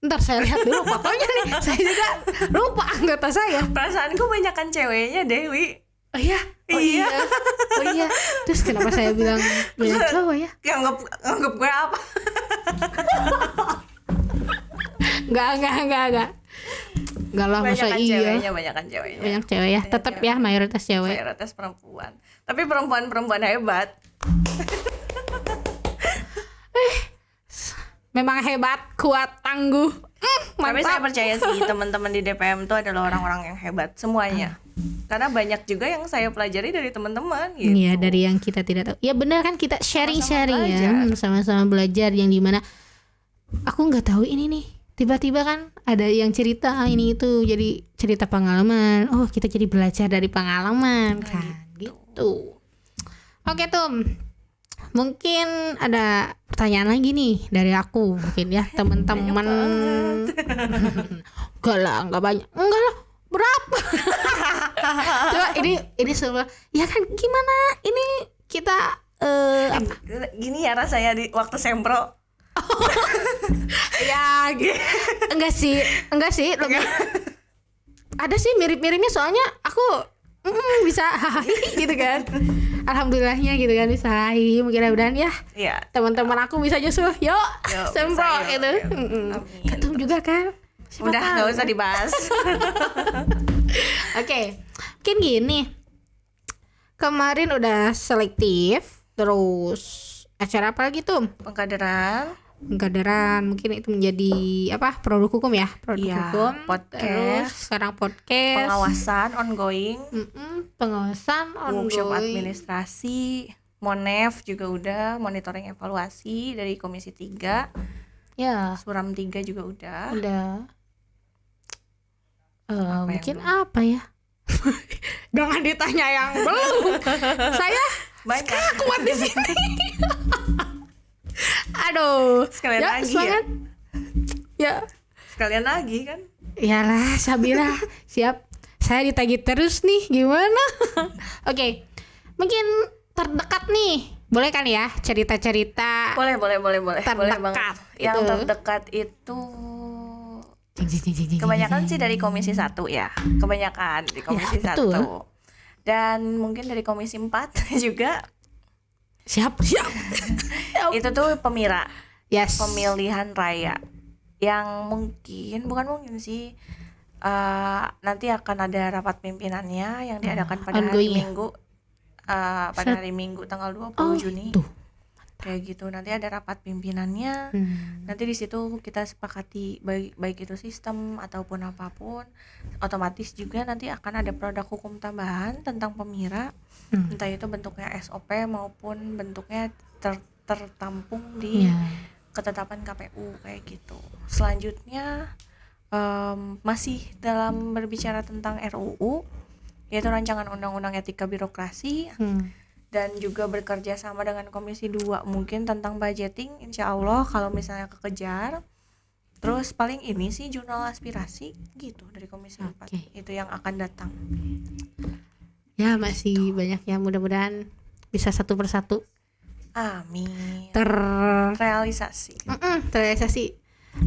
Ntar saya lihat dulu fotonya nih. Saya juga lupa anggota saya. Perasaanku banyakan ceweknya, Dewi. Oh iya. Oh iya. Oh iya. Terus kenapa saya bilang banyak cowok ya? Nganggep gue apa? Enggak. Enggak lah, masa Banyakan iya. ceweknya, banyakan ceweknya. Banyak cewek ya. Tetap ya mayoritas cewek. Mayoritas perempuan. Tapi perempuan-perempuan hebat. Memang hebat, kuat, tangguh. Tapi saya Mantap. percaya sih teman-teman di DPM itu adalah orang-orang yang hebat semuanya. Karena banyak juga yang saya pelajari dari teman-teman gitu. Iya, dari yang kita tidak tahu. Ya benar kan, kita sharing-sharing ya, belajar. sama-sama belajar, yang dimana aku nggak tahu ini nih. Tiba-tiba kan ada yang cerita ini itu, jadi cerita pengalaman. Oh, kita jadi belajar dari pengalaman kan, gitu. Oke Tum, mungkin ada pertanyaan lagi nih dari aku mungkin ya, teman-teman. Enggak lah, enggak banyak. Enggak lah, berapa? Coba ini semua. Ya kan gimana? Ini kita apa? Gini ya rasanya di waktu sempro. Ya, enggak sih lebih. Ada sih mirip-miripnya, soalnya aku bisa gitu kan. Alhamdulillahnya gitu kan, bisa mudah-mudahan ya Iya. teman-teman aku bisa nyusul. Yuk sempro bisa, yuk, gitu. yuk. Amin. Ketum juga kan. Siapa Udah tahu. nggak usah dibahas. Oke, mungkin gini. Kemarin udah selektif, terus acara apa lagi tuh? Pengkaderan, mungkin itu menjadi apa? Produk hukum ya, produk Iya, hukum. podcast. Terus sekarang podcast. Pengawasan ongoing, Pengawasan workshop ongoing. administrasi, Monef juga udah, monitoring evaluasi dari Komisi 3, Ya, Suram 3 juga udah. udah. yang Mungkin apa ya? Jangan ditanya yang belum. Saya Banyak. kuat di sini. Aduh. Sekalian lagi semangat. Ya. Sekalian lagi kan. Iyalah, Sabira. Siap. Saya ditagih terus nih, gimana? Oke. Mungkin terdekat nih. Boleh kan ya cerita-cerita? Boleh. Boleh Terdekat banget. itu. Yang terdekat itu kebanyakan sih dari Komisi 1 ya. Kebanyakan di Komisi Ya, 1. betul. Dan mungkin dari Komisi 4 juga. Siap. Itu tuh Pemira, Yes. pemilihan raya. Yang bukan mungkin sih, nanti akan ada rapat pimpinannya yang diadakan pada hari ongoing ya? Minggu, pada hari Minggu tanggal 20 Juni. Tuh. Kayak gitu, nanti ada rapat pimpinannya. Nanti di situ kita sepakati baik itu sistem ataupun apapun. Otomatis juga nanti akan ada produk hukum tambahan tentang Pemira. Entah itu bentuknya SOP maupun bentuknya tertampung di Ya. ketetapan KPU kayak gitu. Selanjutnya masih dalam berbicara tentang RUU, yaitu rancangan undang-undang etika birokrasi, dan juga bekerja sama dengan Komisi 2 mungkin tentang budgeting, insya Allah kalau misalnya kekejar. Terus paling ini sih jurnal aspirasi gitu dari Komisi 4. Oke. Itu yang akan datang. Ya masih banyak ya, mudah-mudahan bisa satu persatu Amin. terrealisasi Realisasi.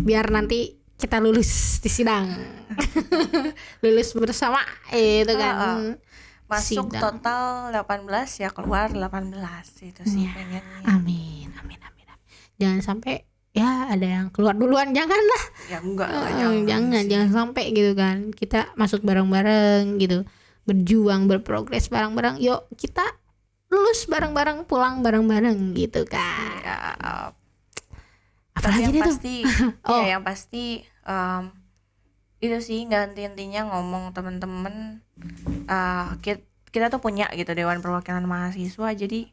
biar nanti kita lulus di sidang. Lulus bersama itu kan. Masuk Sidang. total 18 ya, keluar 18 itu sih Ya. pengennya. Amin. Jangan sampai ya ada yang keluar duluan, janganlah. Ya enggak lah, Jangan sampai gitu kan. Kita masuk bareng-bareng gitu. Berjuang, berprogres bareng-bareng. Yuk kita lulus bareng-bareng, pulang bareng-bareng gitu kan. Ya, Apalagi yang nih tuh? pasti Oh. ya yang pasti itu sih nggak henti-hentinya ngomong teman-teman, kita tuh punya gitu Dewan Perwakilan Mahasiswa, jadi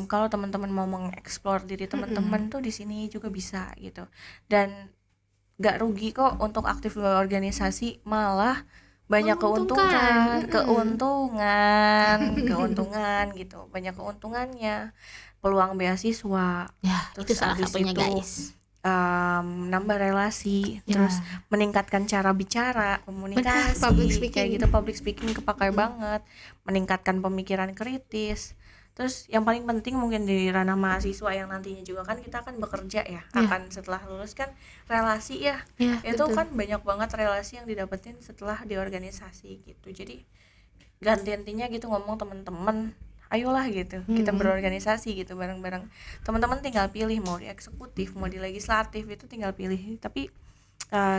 kalau teman-teman mau mengeksplor diri teman-teman tuh di sini juga bisa gitu, dan nggak rugi kok untuk aktif di organisasi, malah banyak Menguntungkan. keuntungan gitu, banyak keuntungannya, peluang beasiswa, Ya, terus itu salah habis satunya itu, guys. nambah relasi, Ya. terus meningkatkan cara bicara, komunikasi, public speaking. kayak gitu, public speaking kepakai banget, meningkatkan pemikiran kritis. Terus yang paling penting mungkin di ranah mahasiswa yang nantinya juga kan kita akan bekerja ya, akan setelah lulus kan relasi ya, Ya, itu betul. kan banyak banget relasi yang didapetin setelah di organisasi gitu. Jadi ganti-gantinya gitu ngomong teman-teman, ayolah gitu kita berorganisasi gitu bareng-bareng. Teman-teman tinggal pilih mau di eksekutif mau di legislatif, itu tinggal pilih, tapi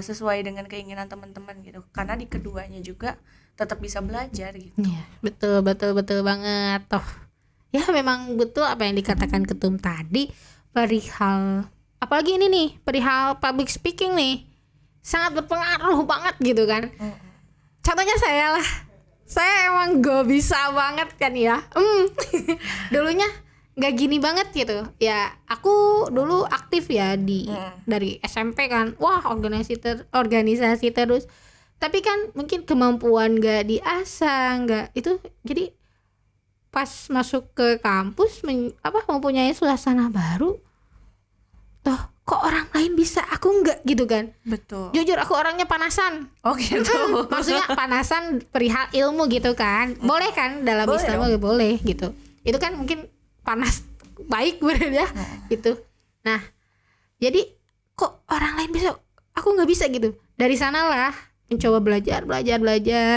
sesuai dengan keinginan teman-teman gitu, karena di keduanya juga tetap bisa belajar gitu. Iya, betul banget. Toh ya memang betul apa yang dikatakan ketum tadi perihal, apalagi ini nih, perihal public speaking nih sangat berpengaruh banget gitu kan. Contohnya saya lah, saya emang gak bisa banget kan ya. Dulunya gak gini banget gitu ya. Aku dulu aktif ya dari SMP kan, wah organisasi terus, tapi kan mungkin kemampuan gak diasah, gak itu, jadi pas masuk ke kampus mempunyai suasana baru, toh kok orang lain bisa aku enggak gitu kan. Betul. Jujur aku orangnya panasan. Oh gitu. Maksudnya panasan perihal ilmu gitu kan. Boleh kan dalam Boleh Islam dong. boleh gitu. Itu kan mungkin panas baik bener ya gitu. Nah, jadi kok orang lain bisa, aku nggak bisa gitu. Dari sanalah mencoba belajar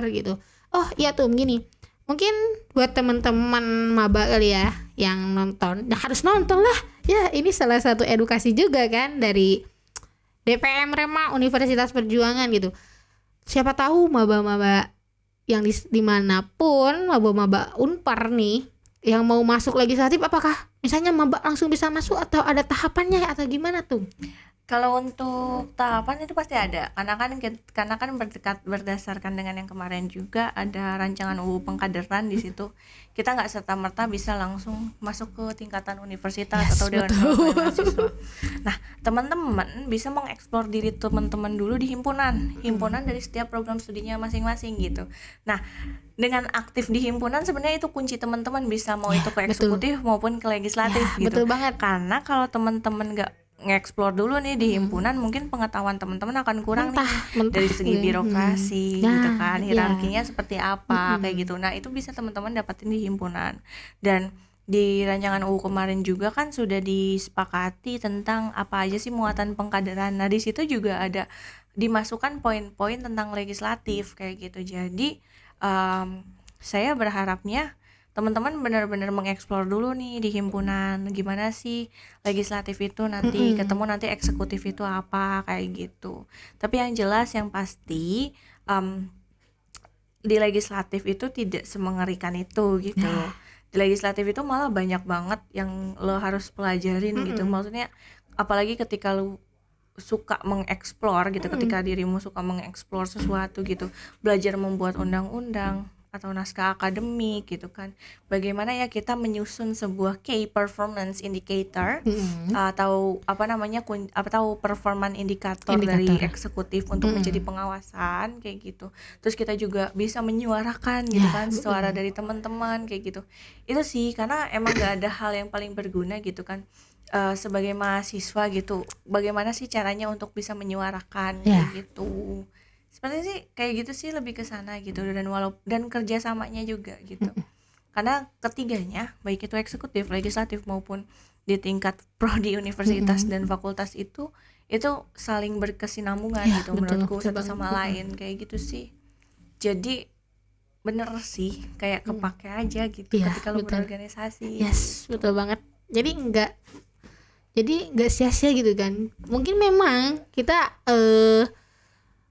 gitu. Oh iya tuh gini. Mungkin buat teman-teman maba kali ya yang nonton, nah harus nonton lah. Ya ini salah satu edukasi juga kan dari DPM Rema Universitas Perjuangan gitu. Siapa tahu maba-maba yang dimanapun, maba-maba Unpar nih yang mau masuk legislatif, apakah misalnya maba langsung bisa masuk atau ada tahapannya atau gimana tuh? Kalau untuk tahapan itu pasti ada, karena kan berdasarkan dengan yang kemarin juga ada rancangan UU pengkaderan di situ. Kita nggak serta merta bisa langsung masuk ke tingkatan universitas atau dewan perwakilan mahasiswa. Nah, teman-teman bisa mengeksplor diri teman-teman dulu di himpunan dari setiap program studinya masing-masing gitu. Nah, dengan aktif di himpunan sebenarnya itu kunci teman-teman bisa mau itu ke eksekutif maupun ke legislatif gitu. Betul banget. Karena kalau teman-teman nggak nge-explore dulu nih di himpunan, mungkin pengetahuan teman-teman akan kurang Mentah dari segi birokrasi gitu kan, ya. hierarkinya seperti apa kayak gitu. Nah, itu bisa teman-teman dapatin di himpunan. Dan di rancangan UU kemarin juga kan sudah disepakati tentang apa aja sih muatan pengkaderan. Nah, di situ juga ada dimasukkan poin-poin tentang legislatif kayak gitu. Jadi saya berharapnya teman-teman benar-benar mengeksplor dulu nih di himpunan gimana sih legislatif itu nanti, ketemu nanti eksekutif itu apa kayak gitu. Tapi yang jelas yang pasti di legislatif itu tidak semengerikan itu gitu. Di legislatif itu malah banyak banget yang lo harus pelajarin gitu. Maksudnya apalagi ketika lo suka mengeksplor gitu, ketika dirimu suka mengeksplor sesuatu gitu, belajar membuat undang-undang atau naskah akademik gitu kan, bagaimana ya kita menyusun sebuah key performance indicator atau atau performance indikator dari eksekutif untuk menjadi pengawasan kayak gitu. Terus kita juga bisa menyuarakan gitu kan suara dari teman-teman kayak gitu. Itu sih karena emang gak ada hal yang paling berguna gitu kan sebagai mahasiswa gitu, bagaimana sih caranya untuk bisa menyuarakan Ya. kayak gitu. Sebenarnya sih kayak gitu sih, lebih ke sana gitu, dan kerjasamanya juga gitu. Karena ketiganya, baik itu eksekutif, legislatif maupun di tingkat prodi universitas dan fakultas itu saling berkesinambungan Ya, gitu, betul, menurutku betul satu banget. sama lain kayak gitu sih. Jadi bener sih, kayak kepake aja gitu Iya, ketika lu betul. berorganisasi. Yes, betul banget. Jadi nggak sia-sia gitu kan. Mungkin memang kita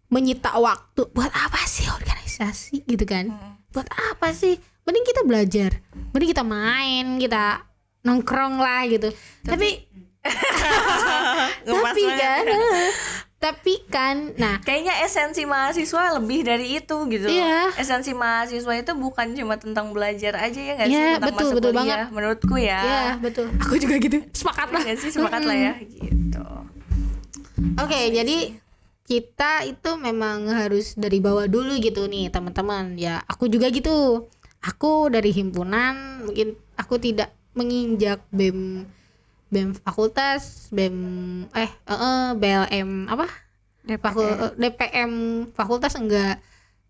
menyita waktu buat apa sih organisasi gitu kan. Buat apa sih? Mending kita belajar, mending kita main, kita nongkrong lah gitu. Tapi Ngepas banget kan ya. tapi kan nah Kayaknya esensi mahasiswa lebih dari itu gitu. Iya. Esensi mahasiswa itu bukan cuma tentang belajar aja ya nggak sih, Iya, tentang betul, masa betul kuliah banget. menurutku ya. ya betul. Aku juga gitu. Sepakat lah. Iya sih, sepakat lah ya gitu. Oke, jadi kita itu memang harus dari bawah dulu gitu nih teman-teman. Ya, aku juga gitu. Aku dari himpunan, mungkin aku tidak menginjak BEM fakultas, BLM apa? DPM fakultas enggak.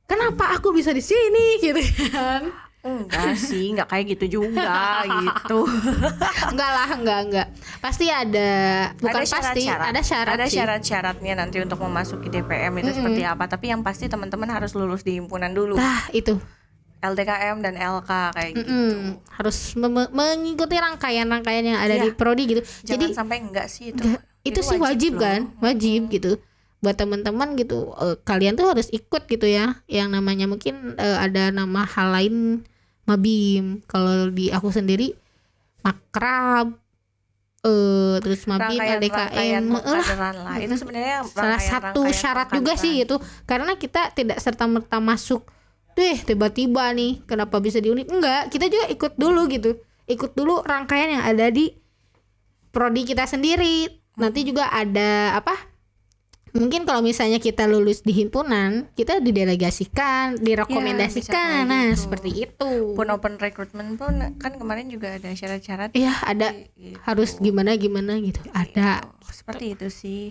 Kenapa aku bisa di sini gitu kan? Enggak sih, enggak kayak gitu juga gitu. Enggak. Pasti ada, bukan pasti, ada syarat sih. syarat-syaratnya nanti untuk memasuki DPM itu seperti apa. Tapi yang pasti teman-teman harus lulus di himpunan dulu. Nah, itu. LTKM dan LK kayak gitu. Harus mengikuti rangkaian-rangkaian yang ada Iya. di prodi gitu. Jangan Jadi sampai enggak sih itu. itu sih wajib loh. kan, wajib gitu. Buat teman-teman gitu, kalian tuh harus ikut gitu ya. Yang namanya mungkin ada nama hal lain Mabim. Kalau di aku sendiri Makrab, terus Mabim, Rangkaian LDKM, pengkaderan lah. Itu sebenarnya salah satu rangkaian syarat juga pengkaderan. sih itu, karena kita tidak serta-merta masuk tiba-tiba nih kenapa bisa diunit, enggak, kita juga ikut dulu gitu, ikut dulu rangkaian yang ada di prodi kita sendiri. Nanti juga ada apa, mungkin kalau misalnya kita lulus di himpunan, kita didelegasikan, direkomendasikan, Ya, bisa kayak nah gitu. seperti itu. Pun open recruitment pun kan kemarin juga ada syarat-syarat. Iya, ada, Gitu. harus gimana gitu, ada. Seperti itu sih.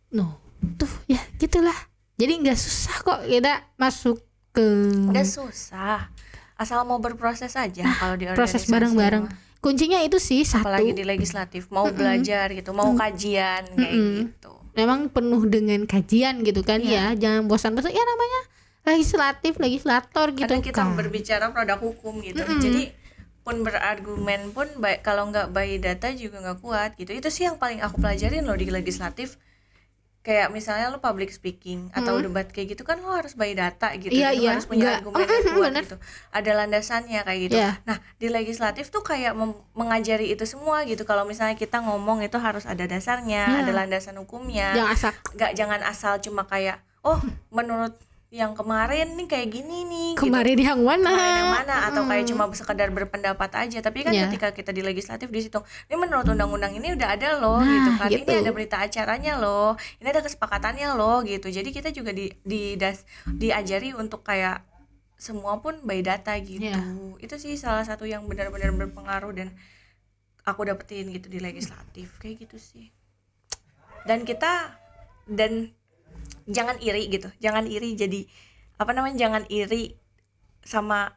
No, tuh ya gitulah. Jadi nggak susah kok kita masuk ke Nggak susah, asal mau berproses aja kalau di proses organisasi bareng-bareng. mah. Kuncinya itu sih satu, Apalagi di legislatif, mau belajar gitu, mau kajian kayak gitu. memang penuh dengan kajian gitu kan. Iya. Ya jangan bosan-bosan ya, namanya legislator gitu Karena kita kan. berbicara produk hukum gitu. Jadi pun berargumen pun kalau nggak by data juga nggak kuat gitu. Itu sih yang paling aku pelajarin loh di legislatif. Kayak misalnya lo public speaking atau debat kayak gitu kan lo harus by data gitu. Iya, Dan lo iya, harus punya nggak- argumen yang kuat bener. gitu. Ada landasannya kayak gitu. Iya. Nah, di legislatif tuh kayak mengajari itu semua gitu. Kalau misalnya kita ngomong itu harus ada dasarnya, Iya. ada landasan hukumnya. Jangan asal Jangan asal cuma kayak menurut yang kemarin nih kayak gini nih gitu. kemarin yang mana. Kemarin yang mana, atau kayak cuma sekedar berpendapat aja. Tapi kan Iya. ketika kita di legislatif di situ, ini menurut undang-undang ini udah ada loh Nah, gitu kan. gitu. Ini ada berita acaranya loh. Ini ada kesepakatannya loh gitu. Jadi kita juga diajari untuk kayak semua pun by data gitu. Iya. Itu sih salah satu yang benar-benar berpengaruh dan aku dapetin gitu di legislatif kayak gitu sih. Dan jangan iri gitu, jangan iri jadi jangan iri sama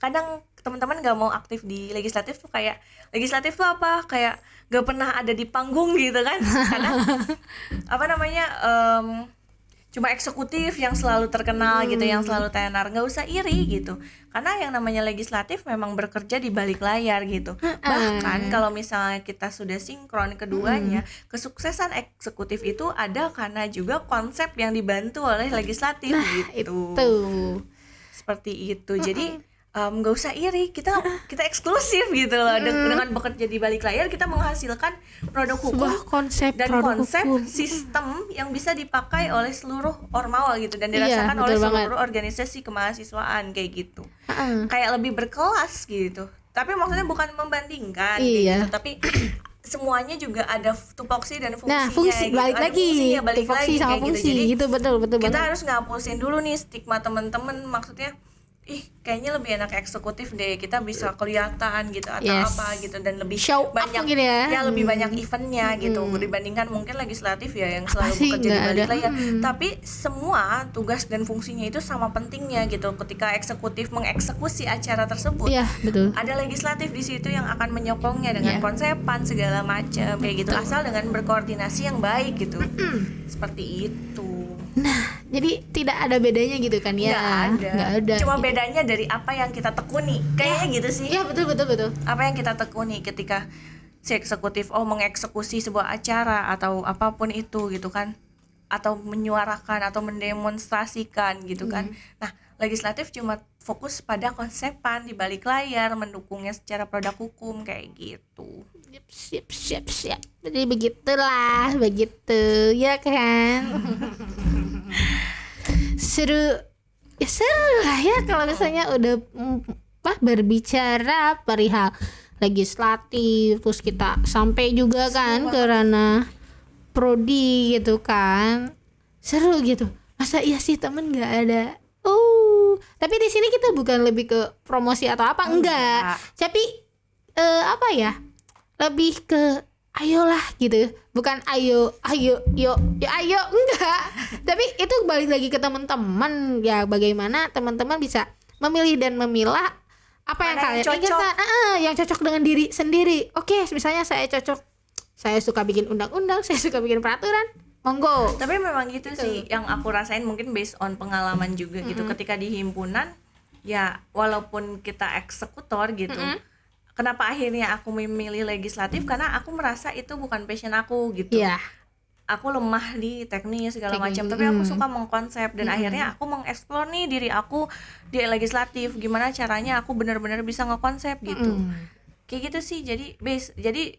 kadang teman-teman nggak mau aktif di legislatif tuh kayak legislatif tuh apa, kayak nggak pernah ada di panggung gitu kan. Karena cuma eksekutif yang selalu terkenal gitu, yang selalu tenar. Nggak usah iri gitu, karena yang namanya legislatif memang bekerja di balik layar gitu. Bahkan kalau misalnya kita sudah sinkron keduanya, kesuksesan eksekutif itu ada karena juga konsep yang dibantu oleh legislatif gitu. Itu. Seperti itu. Jadi nggak usah iri, kita eksklusif gitu loh. Dengan bekerja di balik layar kita menghasilkan produk hukum Sebuah konsep dan produk konsep hukum. sistem yang bisa dipakai oleh seluruh ormawa gitu, dan Iya, dirasakan oleh betul seluruh organisasi kemahasiswaan kayak gitu. Kayak lebih berkelas gitu. Tapi maksudnya bukan membandingkan Iya. gitu, tapi semuanya juga ada tupoksi dan fungsinya. Nah, fungsi gitu. balik Ada lagi, fungsinya, balik tupoksi lagi sama kayak fungsi Jadi gitu, betul kita banget. harus ngapusin dulu nih stigma temen-temen, maksudnya kayaknya lebih enak eksekutif deh, kita bisa kelihatan gitu atau Yes. apa gitu, dan lebih Show up banyak mungkin ya. lebih banyak eventnya gitu dibandingkan mungkin legislatif ya yang selalu sih, bekerja di nggak balik ada. layar. Tapi semua tugas dan fungsinya itu sama pentingnya gitu. Ketika eksekutif mengeksekusi acara tersebut, Iya, betul. ada legislatif di situ yang akan menyokongnya dengan Iya. konsepan segala macam kayak gitu, asal dengan berkoordinasi yang baik gitu. Seperti itu. Nah, jadi tidak ada bedanya gitu kan ya? Nggak ada. Cuma Gitu. bedanya dari apa yang kita tekuni. Kayaknya gitu sih. Iya, betul. Apa yang kita tekuni ketika si eksekutif mengeksekusi sebuah acara atau apapun itu gitu kan, atau menyuarakan atau mendemonstrasikan gitu kan. Nah, legislatif cuma fokus pada konsepan di balik layar, mendukungnya secara produk hukum kayak gitu. Siap. Jadi begitulah, begitu ya kan? Seru lah ya kalau misalnya udah berbicara perihal legislatif, terus kita sampai juga kan ke ranah prodi gitu kan, seru gitu. Masa iya sih temen nggak ada? Tapi di sini kita bukan lebih ke promosi atau apa, enggak. Tapi apa ya? Lebih ke ayolah gitu, bukan ayo enggak. Tapi itu balik lagi ke teman-teman ya, bagaimana teman-teman bisa memilih dan memilah apa yang Mana kalian yang cocok. inginkan, yang cocok dengan diri sendiri. Oke, misalnya saya suka bikin undang-undang, saya suka bikin peraturan, monggo. Tapi memang gitu sih yang aku rasain, mungkin based on pengalaman juga gitu. Ketika di himpunan ya, walaupun kita eksekutor gitu, kenapa akhirnya aku memilih legislatif, karena aku merasa itu bukan passion aku gitu. Iya. Aku lemah di teknis segala macam, tapi aku suka mengkonsep, dan akhirnya aku mengeksplor nih diri aku di legislatif, gimana caranya aku benar-benar bisa ngekonsep gitu. Kayak gitu sih. Jadi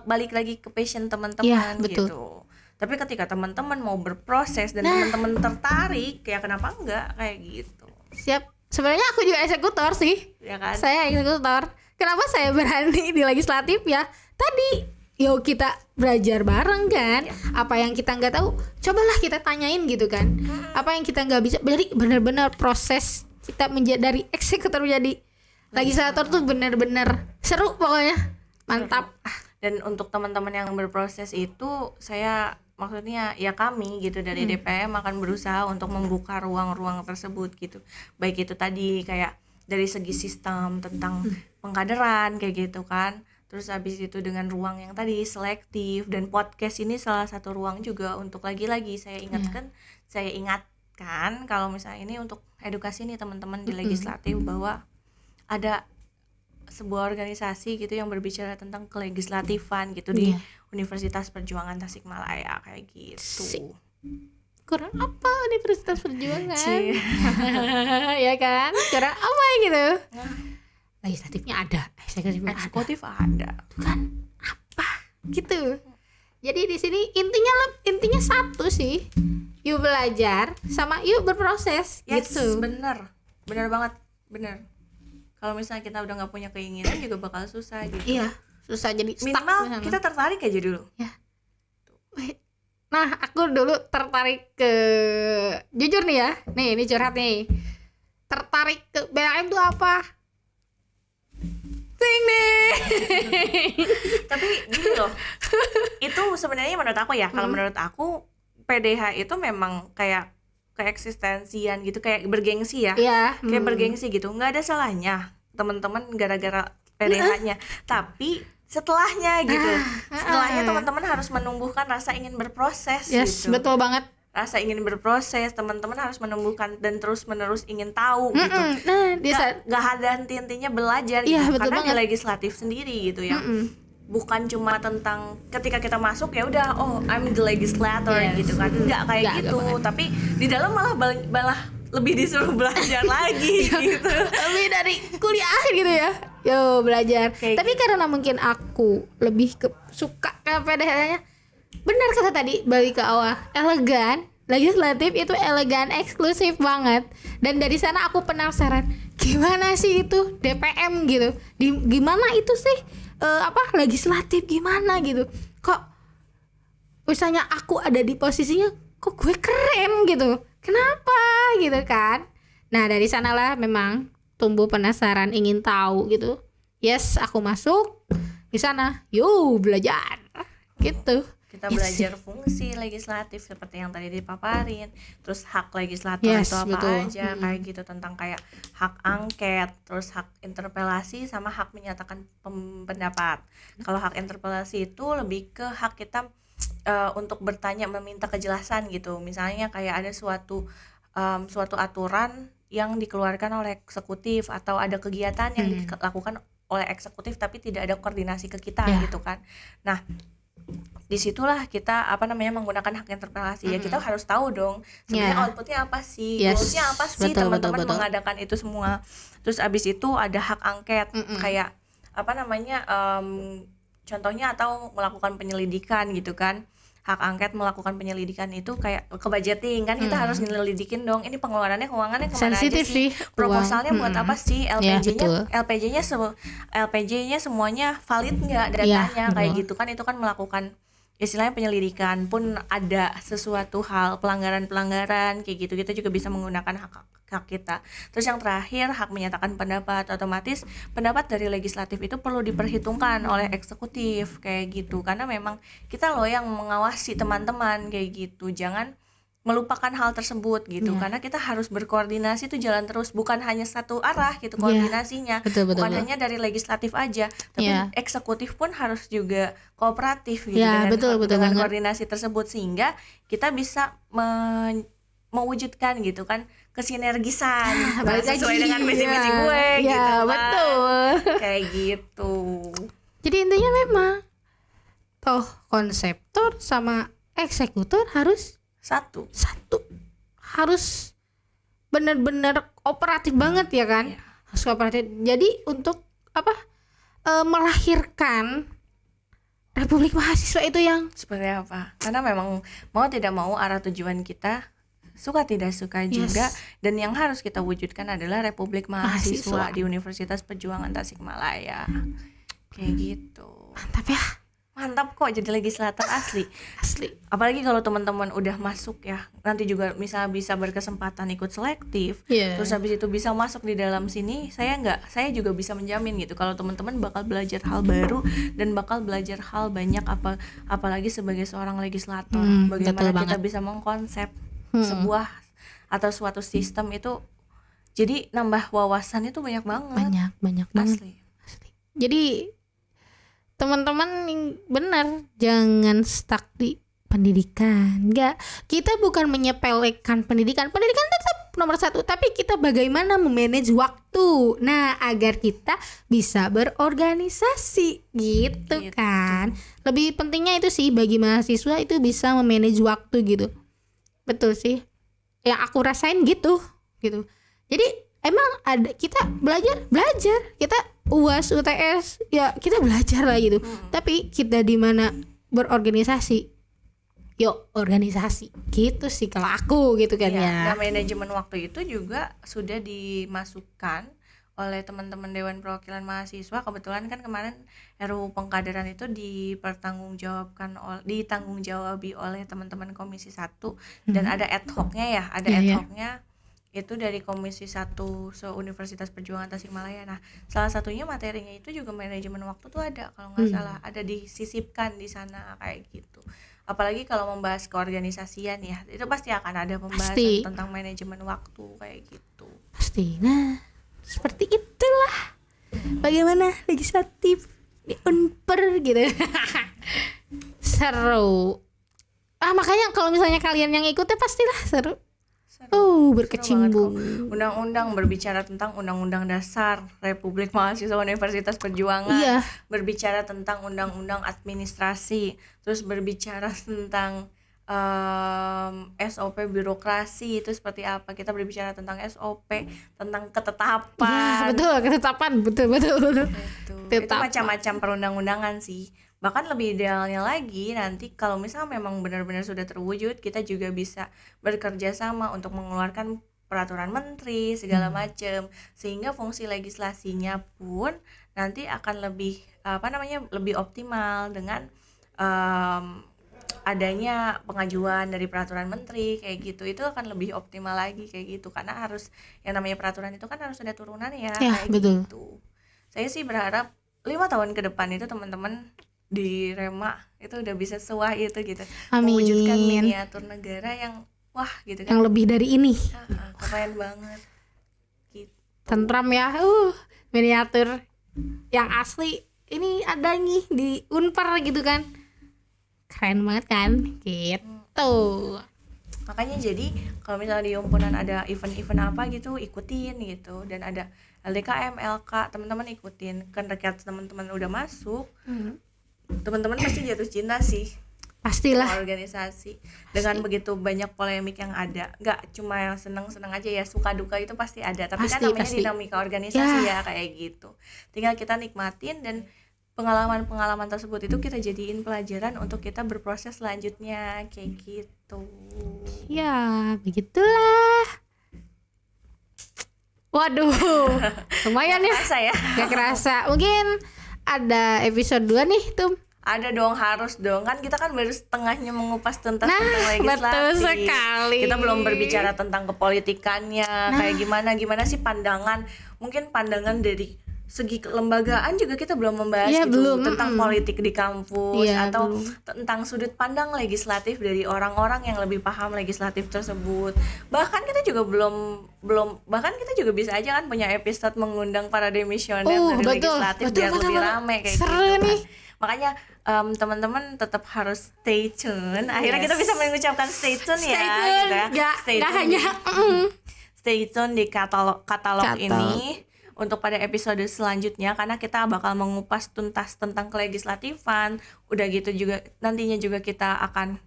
balik lagi ke passion teman-teman Iya, betul. gitu. Tapi ketika teman-teman mau berproses dan teman-teman tertarik, ya kenapa enggak kayak gitu. Siap. Sebenarnya aku juga eksekutor sih. Ya kan? Saya eksekutor. Kenapa saya berani di legislatif ya? Tadi yuk kita belajar bareng kan. Apa yang kita nggak tahu, cobalah kita tanyain gitu kan. Apa yang kita nggak bisa, jadi benar-benar proses kita dari eksekutor menjadi legislator tuh benar-benar seru pokoknya. Mantap. Dan untuk teman-teman yang berproses itu, saya maksudnya ya kami gitu dari DPM akan berusaha untuk membuka ruang-ruang tersebut gitu. Baik itu tadi kayak dari segi sistem tentang pengkaderan kayak gitu kan. Terus habis itu dengan ruang yang tadi selektif, dan podcast ini salah satu ruang juga untuk lagi-lagi saya ingatkan kalau misalnya ini untuk edukasi nih teman-teman di legislatif, bahwa ada sebuah organisasi gitu yang berbicara tentang kelegislatifan gitu di Universitas Perjuangan Tasikmalaya kayak gitu. Kurang apa Universitas Perjuangan? Cie. Ya kan? Kurang apa gitu? Legislatifnya ada, eksekutifnya ada. Eksekutif ada. Kan apa gitu. Jadi di sini intinya satu sih, yuk belajar sama yuk berproses. Yes, Gitu. bener banget, bener. Kalau misalnya kita udah nggak punya keinginan juga bakal susah gitu. Iya, susah jadi stuck Minimal misalnya. kita tertarik aja dulu. Nah, aku dulu tertarik ke, jujur nih ya, nih ini curhat nih, tertarik ke BLM tuh apa? Ting nih. Tapi gini loh, itu sebenarnya menurut aku ya, kalau menurut aku PDH itu memang kayak keeksistensian gitu, kayak bergengsi ya. Iya. Kayak bergengsi gitu, nggak ada salahnya teman-teman gara-gara PDH-nya. Tapi setelahnya gitu, setelahnya teman-teman harus menumbuhkan rasa ingin berproses Yes, gitu. betul banget. Rasa ingin berproses, teman-teman harus menumbuhkan dan terus-menerus ingin tahu gitu. Nah, dia Gak ada henti-hentinya belajar Iya, gitu. betul Karena di banget. legislatif sendiri gitu ya. Bukan cuma tentang ketika kita masuk ya udah I'm the legislator Yes. gitu kan. Enggak kayak Nggak gitu. banget. Tapi di dalam malah lebih disuruh belajar lagi gitu. lebih dari kuliah gitu ya. Yo belajar. Kayak Tapi karena mungkin aku lebih suka ke PDH-nya. Benar kata tadi, balik ke awal. Elegan, legislatif itu elegan, eksklusif banget. Dan dari sana aku penasaran, gimana sih itu DPM gitu? Gimana itu sih legislatif gimana gitu? Kok misalnya aku ada di posisinya, kok gue keren gitu? Kenapa gitu kan? Nah dari sanalah memang tumbuh penasaran, ingin tahu gitu. Yes, aku masuk di sana, yuk belajar gitu. Kita Yes. belajar fungsi legislatif seperti yang tadi dipaparin, terus hak legislator Yes, itu apa betul. aja, kayak gitu, tentang kayak hak angket, terus hak interpelasi sama hak menyatakan pendapat. Kalau hak interpelasi itu lebih ke hak kita untuk bertanya, meminta kejelasan gitu. Misalnya kayak ada suatu aturan yang dikeluarkan oleh eksekutif atau ada kegiatan yang dilakukan oleh eksekutif tapi tidak ada koordinasi ke kita gitu kan. Nah, disitulah kita menggunakan hak interpelasi. Ya kita harus tahu dong sebenarnya outputnya apa sih, goalsnya apa sih, teman-teman mengadakan itu semua. Terus abis itu ada hak angket, kayak contohnya atau melakukan penyelidikan gitu kan. Hak angket melakukan penyelidikan itu kayak ke budgeting kan, kita harus nyelidikin dong ini pengeluarannya, keuangannya kemana Sensitif aja sih, proposalnya buat apa sih, LPJ-nya semuanya valid nggak datanya, kayak gitu kan. Itu kan melakukan istilahnya penyelidikan. Pun ada sesuatu hal pelanggaran kayak gitu, kita juga bisa menggunakan hak kita. Terus yang terakhir, hak menyatakan pendapat. Otomatis pendapat dari legislatif itu perlu diperhitungkan oleh eksekutif kayak gitu, karena memang kita loh yang mengawasi teman-teman kayak gitu. Jangan melupakan hal tersebut gitu, karena kita harus berkoordinasi, itu jalan terus, bukan hanya satu arah gitu koordinasinya. Bukan hanya dari legislatif aja, tapi eksekutif pun harus juga kooperatif gitu dengan koordinasi tersebut, sehingga kita bisa mewujudkan gitu kan kesinergisan sesuai dengan visi-visi gue gitu kan. Betul. Kayak gitu. Jadi intinya memang toh konseptor sama eksekutor harus satu, harus benar-benar kooperatif banget ya kan. Harus kooperatif. Jadi untuk melahirkan Republik Mahasiswa itu yang seperti apa, karena memang mau tidak mau arah tujuan kita suka tidak suka juga, dan yang harus kita wujudkan adalah Republik Mahasiswa di Universitas Perjuangan Tasikmalaya. Kayak gitu. Mantap kok jadi legislator asli. Apalagi kalau teman-teman udah masuk ya, nanti juga misalnya bisa berkesempatan ikut selektif, terus habis itu bisa masuk di dalam sini, saya juga bisa menjamin gitu kalau teman-teman bakal belajar hal baru dan bakal belajar hal banyak, apalagi sebagai seorang legislator, bagaimana kita bisa mengkonsep sebuah atau suatu sistem itu. Jadi nambah wawasan itu banyak banget. Banyak asli. Jadi teman-teman benar, jangan stuck di pendidikan. Enggak, kita bukan menyepelekan pendidikan tetap nomor satu, tapi kita bagaimana memanage waktu, nah agar kita bisa berorganisasi gitu kan. Lebih pentingnya itu sih, bagi mahasiswa itu bisa memanage waktu gitu. Betul sih, yang aku rasain gitu. Jadi emang ada, kita belajar, kita UAS, UTS, ya kita belajar lah gitu. Tapi kita di mana berorganisasi, yuk organisasi gitu sih kalau aku gitu kan ya. Nah, manajemen waktu itu juga sudah dimasukkan oleh teman-teman Dewan Perwakilan Mahasiswa. Kebetulan kan kemarin RUU Pengkaderan itu ditanggung-jawabi oleh teman-teman Komisi 1 dan ada ad hoc-nya ya, itu dari Komisi 1 Universitas Perjuangan Tasikmalaya. Nah, salah satunya materinya itu juga manajemen waktu tuh ada, kalau nggak salah, ada disisipkan di sana kayak gitu. Apalagi kalau membahas keorganisasian ya, itu pasti akan ada pembahasan tentang manajemen waktu kayak gitu. Pasti. Nah, seperti itulah bagaimana legislatif di Unper gitu. Seru. Makanya kalau misalnya kalian yang ikutnya pastilah seru. Berkecimpung. Undang-undang berbicara tentang Undang-Undang Dasar Republik Mahasiswa Universitas Perjuangan, berbicara tentang Undang-Undang Administrasi, terus berbicara tentang SOP birokrasi itu seperti apa, kita berbicara tentang SOP, tentang ketetapan. Ketetapan, betul. Itu macam-macam perundang-undangan sih. Bahkan lebih idealnya lagi nanti kalau misalnya memang benar-benar sudah terwujud, kita juga bisa bekerja sama untuk mengeluarkan peraturan menteri segala macam, sehingga fungsi legislasinya pun nanti akan lebih lebih optimal dengan adanya pengajuan dari peraturan menteri kayak gitu, itu akan lebih optimal lagi kayak gitu, karena harus yang namanya peraturan itu kan harus ada turunan ya, kayak betul. gitu. Saya sih berharap 5 tahun ke depan itu teman-teman di Rema itu udah bisa sesuai itu gitu. Amin. Mewujudkan miniatur negara yang wah gitu kan. Yang lebih dari ini. Keren banget. Gitu. Tentram ya. Miniatur yang asli ini ada nih di Unpar gitu kan. Keren banget kan? Gitu. Makanya jadi kalau misalnya di himpunan ada event-event apa gitu ikutin gitu, dan ada LDKM, LK, teman-teman ikutin. Kan rakyat teman-teman udah masuk, teman-teman pasti jatuh cinta sih Pastilah. sama organisasi. Dengan begitu banyak polemik yang ada, nggak cuma yang seneng-seneng aja ya, suka duka itu pasti ada. Tapi kan namanya dinamika organisasi ya kayak gitu. Tinggal kita nikmatin, dan pengalaman-pengalaman tersebut itu kita jadiin pelajaran untuk kita berproses selanjutnya kayak gitu. Ya, begitulah. Waduh, lumayan ya. Kerasa ya? Gak kerasa. Mungkin ada episode 2 nih tuh. Ada dong, harus dong. Kan kita kan baru setengahnya mengupas tentang legislatif. Betul sekali. Kita belum berbicara tentang kepolitikannya, kayak gimana sih pandangan. Mungkin pandangan dari segi kelembagaan juga kita belum membahas ya, gitu, belum. tentang politik di kampus ya, atau belum. tentang sudut pandang legislatif dari orang-orang yang lebih paham legislatif tersebut. Bahkan kita juga bahkan kita juga bisa aja kan punya episode mengundang para demisioner dari legislatif biar lebih rame kayak seru gitu nih. kan. Makanya teman-teman tetap harus stay tune. Akhirnya kita bisa mengucapkan stay tune ya. Stay tune. Stay tune di katalog ini untuk pada episode selanjutnya, karena kita bakal mengupas tuntas tentang kelegislatifan. Udah gitu juga nantinya juga kita akan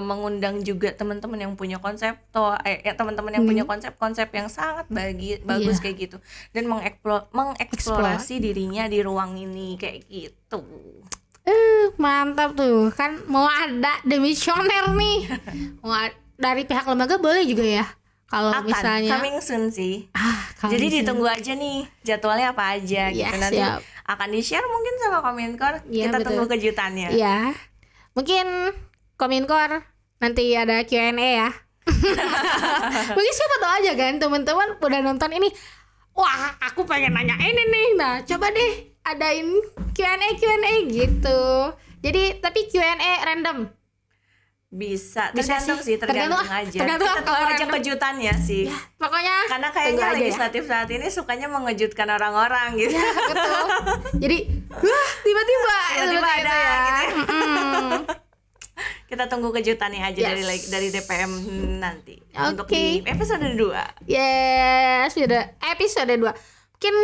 mengundang juga teman-teman yang punya teman-teman yang punya konsep-konsep yang sangat bagus kayak gitu, dan mengeksplorasi dirinya di ruang ini kayak gitu. Mantap tuh. Kan mau ada demisioner nih. Dari pihak lembaga boleh juga ya. Kalau misalnya coming soon sih. Jadi ditunggu aja nih jadwalnya apa aja gitu. Nanti akan di-share mungkin sama Kominkor. Kita tunggu kejutannya. Iya. Mungkin Kominkor nanti ada Q&A ya. Mungkin siapa tahu aja kan teman-teman udah nonton ini. Wah, aku pengen nanya ini nih. Nah, coba deh adain Q&A gitu. Jadi tapi Q&A random. Bisa tergantung sih, tergantung aja. Tergantung kita tunggu aja kejutannya sih. Ya, pokoknya karena kayaknya legislatif saat ini sukanya mengejutkan orang-orang gitu. Ya, betul. Jadi, wah, tiba-tiba ada gitu. Kita tunggu kejutannya aja dari DPM nanti untuk di episode 2. Yes, sudah episode 2. Mungkin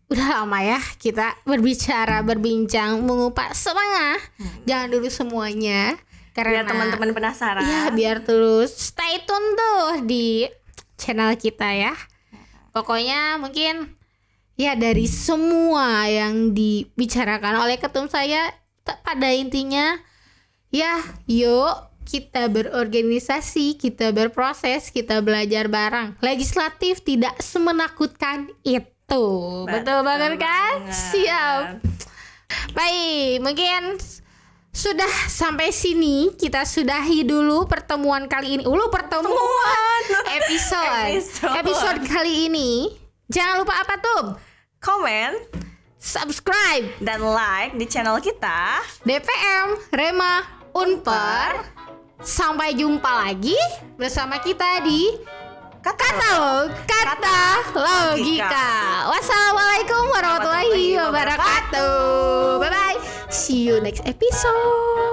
udah lama ya kita berbincang, mengupas setengah. Jangan dulu semuanya. Karena biar teman-teman penasaran. Iya, biar terus stay tune tuh di channel kita ya. Pokoknya mungkin ya dari semua yang dibicarakan oleh ketum saya, pada intinya ya yuk kita berorganisasi, kita berproses, kita belajar bareng. Legislatif tidak semenakutkan itu. Betul banget kan? Siap. Baik, mungkin sudah sampai sini, kita sudahi dulu pertemuan kali ini. Episode kali ini. Jangan lupa apa tuh? Komen, subscribe, dan like di channel kita DPM Rema Unpar. Sampai jumpa lagi bersama kita di Katalog Kata Logika. Wassalamualaikum warahmatullahi wabarakatuh. Bye bye. See you next episode.